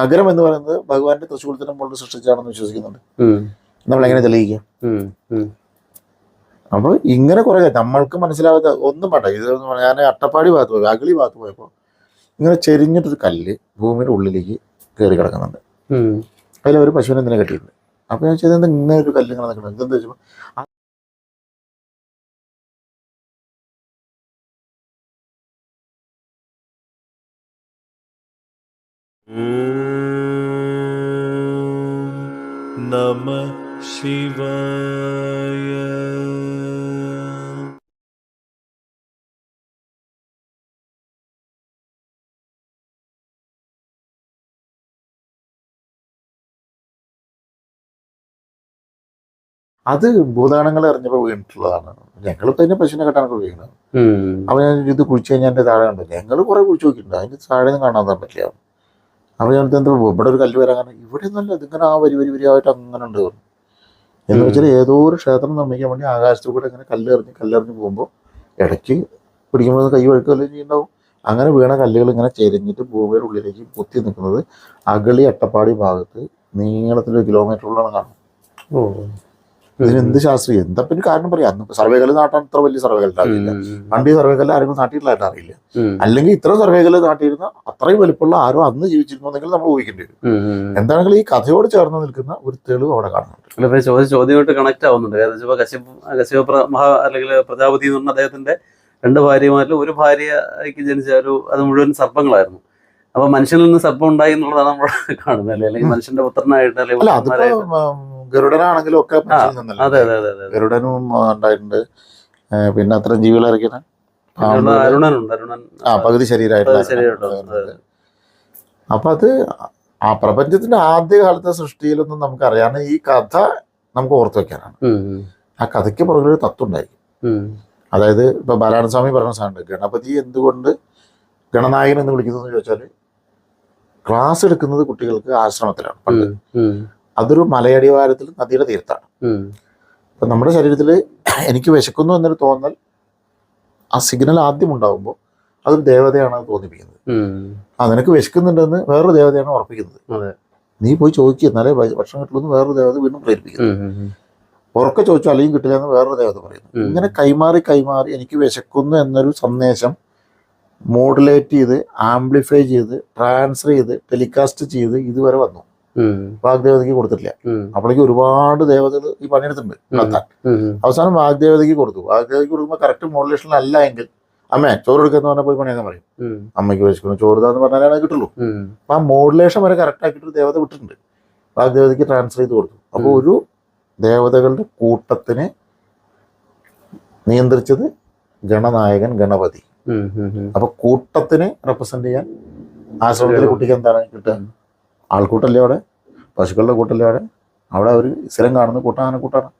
നഗരം എന്ന് പറയുന്നത് ഭഗവാന്റെ തൃശ്ശൂലത്തിന്റെ മുകളിൽ സൃഷ്ടിച്ചാണെന്ന് വിശ്വസിക്കുന്നുണ്ട്. നമ്മളെങ്ങനെ തെളിയിക്കാം? അപ്പൊ ഇങ്ങനെ കുറെ നമ്മൾക്ക് മനസ്സിലാവാത്ത ഒന്നും വേണ്ട. ഇത് ഞാൻ അട്ടപ്പാടി ഭാഗത്ത് പോയി, അഗളി ഭാഗത്ത് പോയപ്പോൾ ഇങ്ങനെ ചെരിഞ്ഞിട്ടൊരു കല്ല് ഭൂമിയുടെ ഉള്ളിലേക്ക് കയറി കിടക്കുന്നുണ്ട്. ഉം. അതിൽ അവർ പശുവിനെ എന്തിനെ കെട്ടിയിട്ടുണ്ട്. അപ്പോൾ ഞാൻ ചെയ്തത് ഇങ്ങനെ ഒരു കല്ല് ഇങ്ങനെ നിൽക്കുന്നത് എന്താ വെച്ചപ്പോൾ നമഃ ശിവായ. അത് ഭൂതാണങ്ങൾ എറിഞ്ഞപ്പോൾ വീണിട്ടുള്ളതാണ്. ഞങ്ങളിപ്പോൾ അതിനെ പശുവിനെ കെട്ടാനൊക്കെ ഉപയോഗിക്കുന്നത്. അപ്പോൾ ഞാൻ ഇത് കുഴിച്ച് കഴിഞ്ഞാൽ എൻ്റെ താഴെ കണ്ടു. ഞങ്ങൾ കുറേ കുഴിച്ച് നോക്കിയിട്ടുണ്ട്, അതിൻ്റെ താഴെ ഒന്നും കാണാൻ പറ്റില്ല. അപ്പോൾ ഞാൻ എന്താ ഇവിടെ ഒരു കല്ല് വരാൻ കാരണം ഇവിടെ നല്ല ഇതിങ്ങനെ ആ വരി വരി വരിയായിട്ട് അങ്ങനെ ഉണ്ട് എന്ന് വെച്ചാൽ ഏതോ ഒരു ക്ഷേത്രം നിർമ്മിക്കാൻ വേണ്ടി ആകാശത്തു കൂടെ ഇങ്ങനെ കല്ലെറിഞ്ഞ് പോകുമ്പോൾ ഇടയ്ക്ക് പിടിക്കുമ്പോൾ കൈ വഴുക്കുകയല്ലേ ചെയ്യുന്നുണ്ടാവും. അങ്ങനെ വീണ കല്ലുകൾ ഇങ്ങനെ ചെരിഞ്ഞിട്ട് ഭൂമിയുടെ ഉള്ളിലേക്ക് കുത്തി നിൽക്കുന്നത് അഗളി അട്ടപ്പാടി ഭാഗത്ത് നീളത്തിലൊരു കിലോമീറ്ററുകളാണ് കാണുന്നത്. ഇതിനെന്ത് ശാസ്ത്രീയം എന്താ പിന്നെ കാരണം പറയാം. അന്ന് സർവേകല്ല് നാട്ടാൻ ഇത്ര വലിയ സർവേകല്ല് ഉണ്ടാവില്ല. പണ്ട് ഈ സർവേകല്ല് ആരെങ്കിലും നാട്ടിയിട്ടായിട്ട് അറിയില്ല. അല്ലെങ്കിൽ ഇത്ര സർവേകല്ല് നാട്ടിയിരുന്ന അത്രയും വലിപ്പമുള്ള ആരോ അന്ന് ജീവിച്ചിരുന്നെങ്കിൽ നമ്മൾ ഊഹിക്കേണ്ടി വരും. എന്താണെങ്കിലും ഈ കഥയോട് ചേർന്ന് നിൽക്കുന്ന ഒരു തെളിവ് അവിടെ കാണുന്നുണ്ട്. ചോദ്യമായിട്ട് കണക്ട് ആവുന്നുണ്ട്. കശ്യപ അല്ലെങ്കിൽ പ്രജാപതി എന്ന് പറഞ്ഞ അദ്ദേഹത്തിന്റെ 2 ഭാര്യമാരിൽ ഒരു ഭാര്യയ്ക്ക് ജനിച്ച അത് മുഴുവൻ സർപ്പങ്ങളായിരുന്നു. അപ്പൊ മനുഷ്യനിൽ നിന്ന് സർപ്പം ഉണ്ടായി എന്നുള്ളതാണ് നമ്മൾ കാണുന്നത് അല്ലേ, അല്ലെങ്കിൽ മനുഷ്യന്റെ പുത്രനായിട്ട് അല്ലെങ്കിൽ ഗരുഡനാണെങ്കിലും ഒക്കെ ഗരുഡനും ഉണ്ടായിട്ടുണ്ട്. പിന്നെ അത്തരം ജീവികൾ ഇറക്കിയ പകുതി ശരീരമായിട്ട്. അപ്പൊ അത് ആ പ്രപഞ്ചത്തിന്റെ ആദ്യകാലത്തെ സൃഷ്ടിയിലൊന്നും നമുക്കറിയാം. ഈ കഥ നമുക്ക് ഓർത്തു വെക്കാനാണ്. ആ കഥയ്ക്ക് പുറകിലൊരു തത്വം ഉണ്ടായിരിക്കും. അതായത് ഇപ്പൊ ബാലാനസ്വാമി പറഞ്ഞ സാധനം, ഗണപതി എന്തുകൊണ്ട് ഗണനായകൻ എന്ന് വിളിക്കുന്നതെന്ന് ചോദിച്ചാൽ ക്ലാസ് എടുക്കുന്നത് കുട്ടികൾക്ക് ആശ്രമത്തിലാണ് പണ്ട്. അതൊരു മലയടിവാരത്തിൽ നദിയുടെ തീർത്ഥാണ്. അപ്പൊ നമ്മുടെ ശരീരത്തിൽ എനിക്ക് വിശക്കുന്നു എന്നൊരു തോന്നൽ ആ സിഗ്നൽ ആദ്യം ഉണ്ടാകുമ്പോൾ അതൊരു ദേവതയാണ് അത് തോന്നിപ്പിക്കുന്നത്. നിനക്ക് വിശക്കുന്നുണ്ടെന്ന് വേറൊരു ദേവതയാണ് ഉറപ്പിക്കുന്നത്. നീ പോയി ചോദിക്കുക എന്നാലേ ഭക്ഷണം കിട്ടുള്ളൂ വേറൊരു ദേവത വീണ്ടും പ്രേരിപ്പിക്കുന്നു. ഉറക്കെ ചോദിച്ചാൽ അല്ലെങ്കിൽ കിട്ടില്ല എന്ന് വേറൊരു ദേവത പറയുന്നു. ഇങ്ങനെ കൈമാറി എനിക്ക് വിശക്കുന്നു എന്നൊരു സന്ദേശം മോഡുലേറ്റ് ചെയ്ത് ആംപ്ലിഫൈ ചെയ്ത് ട്രാൻസ്ഫർ ചെയ്ത് ടെലികാസ്റ്റ് ചെയ്ത് ഇതുവരെ വന്നു. വാഗ്ദേവതയ്ക്ക് കൊടുത്തിട്ടില്ല. അപ്പോഴേക്കും ഒരുപാട് ദേവതകൾ ഈ പണിയെടുത്തിട്ടുണ്ട് നടത്താൻ. അവസാനം വാഗ്ദേവതയ്ക്ക് കൊടുത്തു. വാഗ്ദേവതയ്ക്ക് കൊടുക്കുമ്പോൾ കറക്റ്റ് മോഡുലേഷനിലല്ല എങ്കിൽ അമ്മേ ചോറ് എടുക്കുന്ന പറഞ്ഞാൽ പോയി പണിയാക്കാൻ പറയും. അമ്മയ്ക്ക് വിശക്കുന്നു ചോറുതാന്ന് പറഞ്ഞാലേ കിട്ടുള്ളൂ. അപ്പൊ ആ മോഡുലേഷൻ വരെ കറക്റ്റ് ആക്കിയിട്ട് ദേവത വിട്ടിട്ടുണ്ട്. വാഗ്ദേവതയ്ക്ക് ട്രാൻസ്ഫർ ചെയ്ത് കൊടുത്തു. അപ്പോൾ ഒരു ദേവതകളുടെ കൂട്ടത്തിനെ നിയന്ത്രിച്ചത് ഗണനായകൻ ഗണപതി. അപ്പൊ കൂട്ടത്തിനെ റെപ്രസെന്റ് ചെയ്യാൻ ആശ്രമത്തിലെ കുട്ടിക്ക് എന്താണ് കിട്ടുക? ആൾക്കൂട്ടല്ലേ അവിടെ, പശുക്കളുടെ കൂട്ടല്ലേ അവിടെ ഒരു സ്ഥിരം കാണുന്ന കൂട്ടം ആനക്കൂട്ടാണ്.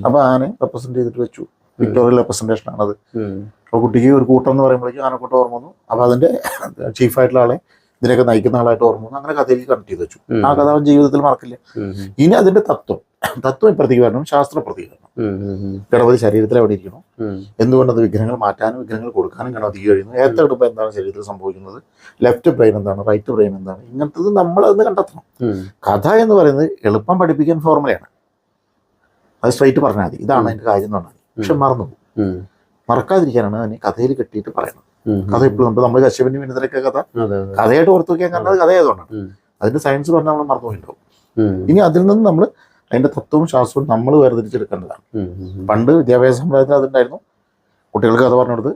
അപ്പൊ ആനെ റെപ്രസെന്റ് ചെയ്തിട്ട് വെച്ചു. വിക്ടോറിയൽ റെപ്രസെന്റേഷൻ ആണത്. അപ്പൊ കുട്ടിക്ക് ഒരു കൂട്ടം എന്ന് പറയുമ്പോഴേക്കും ആനക്കൂട്ടം ഓർമ്മ വന്നു. അപ്പൊ അതിന്റെ ചീഫായിട്ടുള്ള ആളെ ഇതിനൊക്കെ നയിക്കുന്ന ആളായിട്ട് ഓർമ്മ വന്നു. അങ്ങനെ കഥയിലേക്ക് കണക്ട് ചെയ്ത് വെച്ചു. ആ കഥ അവൻ ജീവിതത്തിൽ മറക്കില്ല. ഇനി അതിന്റെ തത്വം പ്രതികരണം ശാസ്ത്ര പ്രതികരണം. ഗണപതി ശരീരത്തിൽ എവിടെ ഇരിക്കണം, എന്തുകൊണ്ടത് വിഗ്രഹങ്ങൾ മാറ്റാനും വിഗ്രഹങ്ങൾ കൊടുക്കാനും ഗണപതിക്ക് കഴിയുന്നു, ഏറ്റെടുപ്പോൾ എന്താണ് ശരീരത്തിൽ സംഭവിക്കുന്നത്, ലെഫ്റ്റ് ബ്രെയിൻ എന്താണ്, റൈറ്റ് ബ്രെയിൻ എന്താണ്, ഇങ്ങനത്തത് നമ്മൾ അതൊന്ന് കണ്ടെത്തണം. കഥ എന്ന് പറയുന്നത് എളുപ്പം പഠിപ്പിക്കാൻ ഫോർമുലയാണ്. അത് സ്ട്രൈറ്റ് പറഞ്ഞാൽ മതി, ഇതാണ് അതിന്റെ കാര്യം എന്ന് പറഞ്ഞാൽ. പക്ഷെ മറന്നു പോകും. മറക്കാതിരിക്കാനാണ് അതിനെ കഥയിൽ കെട്ടിയിട്ട് പറയുന്നത്. കഥ എപ്പോഴും നമ്മൾ കശ്യപന്റെ വിനീതരൊക്കെ കഥയായിട്ട് ഓർത്തു വെക്കാൻ കാരണം അത് കഥയായതുകൊണ്ടാണ്. അതിന്റെ സയൻസ് പറഞ്ഞാൽ നമ്മൾ മറന്നുപോയിട്ടുണ്ടാവും. ഇനി അതിൽ നിന്ന് നമ്മൾ അതിന്റെ തത്വവും ശാസ്ത്രവും നമ്മൾ വേർതിരിച്ചെടുക്കേണ്ടതാണ്. പണ്ട് വിദ്യാഭ്യാസ സമ്പ്രദായത്തിൽ അതുണ്ടായിരുന്നു. കുട്ടികൾക്ക് കഥ പറഞ്ഞു കൊടുത്ത്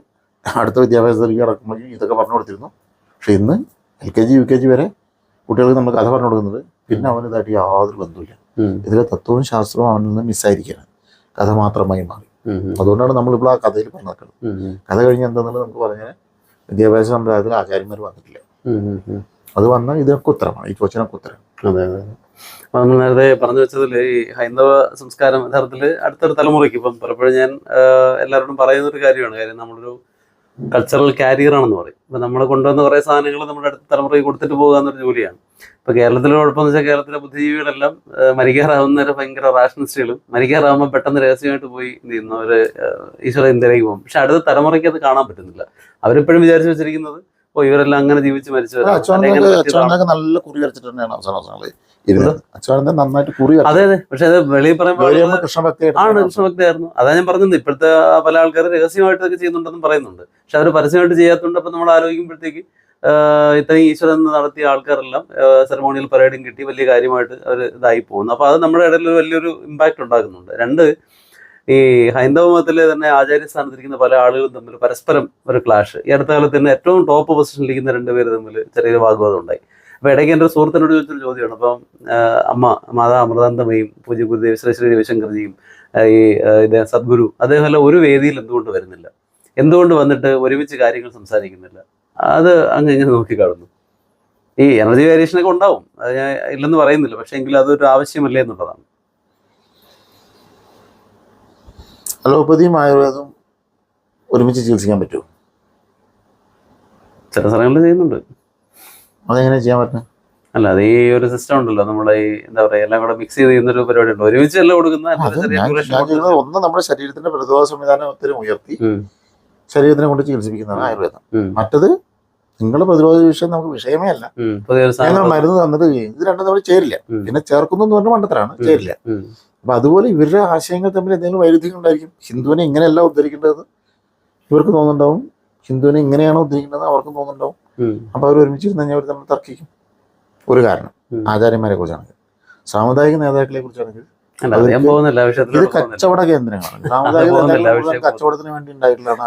അടുത്ത വിദ്യാഭ്യാസത്തിലേക്ക് കടക്കുമ്പോഴേക്കും ഇതൊക്കെ പറഞ്ഞു കൊടുത്തിരുന്നു. പക്ഷെ ഇന്ന് LKG UKG വരെ കുട്ടികൾക്ക് നമ്മൾ കഥ പറഞ്ഞു കൊടുക്കുന്നത് പിന്നെ അവന് ഇതായിട്ട് യാതൊരു ബന്ധമില്ല. ഇതിലെ തത്വവും ശാസ്ത്രവും അവനിൽ നിന്ന് മിസ്സായിരിക്കുകയാണ്. കഥ മാത്രമായി മാറി. അതുകൊണ്ടാണ് നമ്മളിപ്പോൾ ആ കഥയിൽ പറഞ്ഞു നിൽക്കുന്നത്. കഥ കഴിഞ്ഞ് എന്താണെന്നുള്ളത് നമുക്ക് പറഞ്ഞാൽ വിദ്യാഭ്യാസ സമ്പ്രദായത്തിൽ ആചാര്യന്മാർ വന്നിട്ടില്ല. അത് വന്നാൽ ഇതിനൊക്കെ ഉത്തരമാണ്, ഈ ചോദിച്ചതിനൊക്കെ ഉത്തരം. അതെ അതെ. അപ്പൊ നമ്മൾ നേരത്തെ പറഞ്ഞു വെച്ചതിൽ ഈ ഹൈന്ദവ സംസ്കാരം യഥാർത്ഥത്തിൽ അടുത്തൊരു തലമുറയ്ക്ക് ഇപ്പം പലപ്പോഴും ഞാൻ എല്ലാവരോടും പറയുന്നൊരു കാര്യമാണ്. കാര്യം നമ്മളൊരു കൾച്ചറൽ കാരിയർ ആണെന്ന് പറയും. ഇപ്പം നമ്മൾ കൊണ്ടുവന്ന കുറേ സാധനങ്ങൾ നമ്മുടെ അടുത്ത തലമുറയ്ക്ക് കൊടുത്തിട്ട് പോകുക എന്നൊരു ജോലിയാണ്. ഇപ്പൊ കേരളത്തിലെ കുഴപ്പമെന്ന് വെച്ചാൽ കേരളത്തിലെ ബുദ്ധിജീവികളെല്ലാം മരിക്കാറാവുന്നവരെ ഭയങ്കര റാഷണലിസ്റ്റുകളും മരിക്കാറാവുമ്പോൾ പെട്ടെന്ന് രഹസ്യമായിട്ട് പോയി എന്ത് ചെയ്യുന്നു, അവര് ഈശ്വര ഇന്ത്യയിലേക്ക് പോകും. പക്ഷെ അടുത്ത തലമുറയ്ക്ക് അത് കാണാൻ പറ്റുന്നില്ല. അവരെപ്പോഴും വിചാരിച്ചു വെച്ചിരിക്കുന്നത് ഇവരെല്ലാം അങ്ങനെ ജീവിച്ച് മരിച്ചു. നല്ല കുറി വരച്ചിട്ട് തന്നെയാണ് നന്നായിട്ട് കുറി. അതെ അതെ. പക്ഷെ അത് വെളിയിൽ പറയുമ്പോൾ കൃഷ്ണഭക്തിയായിരുന്നു. അതാ ഞാൻ പറഞ്ഞത്. ഇപ്പോഴത്തെ പല ആൾക്കാർ രഹസ്യമായിട്ടൊക്കെ ചെയ്യുന്നുണ്ടെന്നും പറയുന്നുണ്ട്. പക്ഷെ അവർ പരസ്യമായിട്ട് ചെയ്യാത്തതുകൊണ്ട് അപ്പൊ നമ്മൾ ആലോചിക്കുമ്പോഴത്തേക്ക് ഇത്രയും ഈശ്വരൻ നടത്തിയ ആൾക്കാരെല്ലാം സെറമോണിയൽ പരേഡും കിട്ടി വലിയ കാര്യമായിട്ട് അവർ ഇതായി പോകുന്നു. അപ്പോൾ അത് നമ്മുടെ ഇടയിൽ ഒരു വലിയൊരു ഇമ്പാക്റ്റ് ഉണ്ടാക്കുന്നുണ്ട്. രണ്ട്, ഈ ഹൈന്ദവ മതത്തിലെ തന്നെ ആചാര്യസ്ഥാനത്തിരിക്കുന്ന പല ആളുകളും തമ്മിൽ പരസ്പരം ഒരു ക്ലാഷ്. ഈ അടുത്ത കാലത്ത് തന്നെ ഏറ്റവും ടോപ്പ് പൊസിഷനിലിരിക്കുന്ന രണ്ടുപേര് തമ്മിൽ ചെറിയൊരു വാഗ്വാദം ഉണ്ടായി. അപ്പോൾ ഇടയ്ക്ക് എൻ്റെ ഒരു സുഹൃത്തിനോട് ചോദിച്ചൊരു ചോദ്യമാണ്. അപ്പം മാതാ അമൃതാനന്ദമയും പൂജ്യ ഗുരുദേവ് ശ്രീ രവിശങ്കർജിയും ഈ ഇദ്ദേഹം സദ്ഗുരു അദ്ദേഹം ഒരു വേദിയിൽ എന്തുകൊണ്ട് വരുന്നില്ല, എന്തുകൊണ്ട് വന്നിട്ട് ഒരുമിച്ച് കാര്യങ്ങൾ സംസാരിക്കുന്നില്ല? അത് അങ്ങ് ഇങ്ങനെ നോക്കിക്കാണുന്നു. ഈ എനർജി വേരിയേഷനൊക്കെ ഉണ്ടാവും, അത് ഞാൻ ഇല്ലെന്ന് പറയുന്നില്ല, പക്ഷേ എങ്കിലും അതൊരു ആവശ്യമല്ലേ എന്നുള്ളതാണ്. അലോപ്പതിയും ആയുർവേദവും ഒരുമിച്ച് ചികിത്സിക്കാൻ പറ്റുമോ? ചില സ്ഥലങ്ങളിൽ ചെയ്യുന്നുണ്ട്. അതെങ്ങനെ ചെയ്യാൻ പറ്റും? അല്ല, അത് ഈ ഒരു സിസ്റ്റം ഉണ്ടല്ലോ, നമ്മളെ ഈ എന്താ പറയുക, എല്ലാം കൂടെ മിക്സ് ചെയ്ത് ചെയ്യുന്നൊരു പരിപാടി ഉണ്ട്. ഒരുമിച്ച് എല്ലാം കൊടുക്കുന്ന ഒന്ന് നമ്മുടെ ശരീരത്തിന്റെ പ്രതിരോധ സംവിധാനത്തിന് ഉയർത്തി ശരീരത്തിനെ കൊണ്ട് ചികിത്സിക്കുന്നതാണ് ആയുർവേദം. മറ്റത് നിങ്ങളുടെ പ്രതിരോധ വിഷയം നമുക്ക് വിഷയമേ അല്ല. ഞങ്ങൾ മരുന്ന് തന്നിട്ട് ഇത് രണ്ടും നമ്മൾ ചേരില്ല. പിന്നെ ചേർക്കുന്നു എന്ന് പറഞ്ഞാൽ മണ്ടത്തരാണ്, ചേരില്ല. അപ്പൊ അതുപോലെ ഇവരുടെ ആശയങ്ങൾ തമ്മിൽ എന്തെങ്കിലും വൈരുദ്ധ്യം ഉണ്ടായിരിക്കും. ഹിന്ദുവിനെ ഇങ്ങനെയല്ല ഉദ്ധരിക്കേണ്ടത് ഇവർക്ക് തോന്നുന്നുണ്ടാവും, ഹിന്ദുവിനെ ഇങ്ങനെയാണോ ഉദ്ധരിക്കേണ്ടത് അവർക്കും തോന്നുന്നുണ്ടാവും. അപ്പൊ അവർ ഒരുമിച്ചിരുന്ന് കഴിഞ്ഞാൽ അവർ തമ്മിൽ തർക്കിക്കും. ഒരു കാരണം ആചാര്യന്മാരെ കുറിച്ചാണെങ്കിൽ. സാമുദായിക നേതാക്കളെ കുറിച്ചാണെങ്കിൽ ഇത് കച്ചവട കേന്ദ്രങ്ങളാണ്. സാമുദായിക നേതാക്കൾ കച്ചവടത്തിന് വേണ്ടി ഉണ്ടായിട്ടുള്ളതാണ്.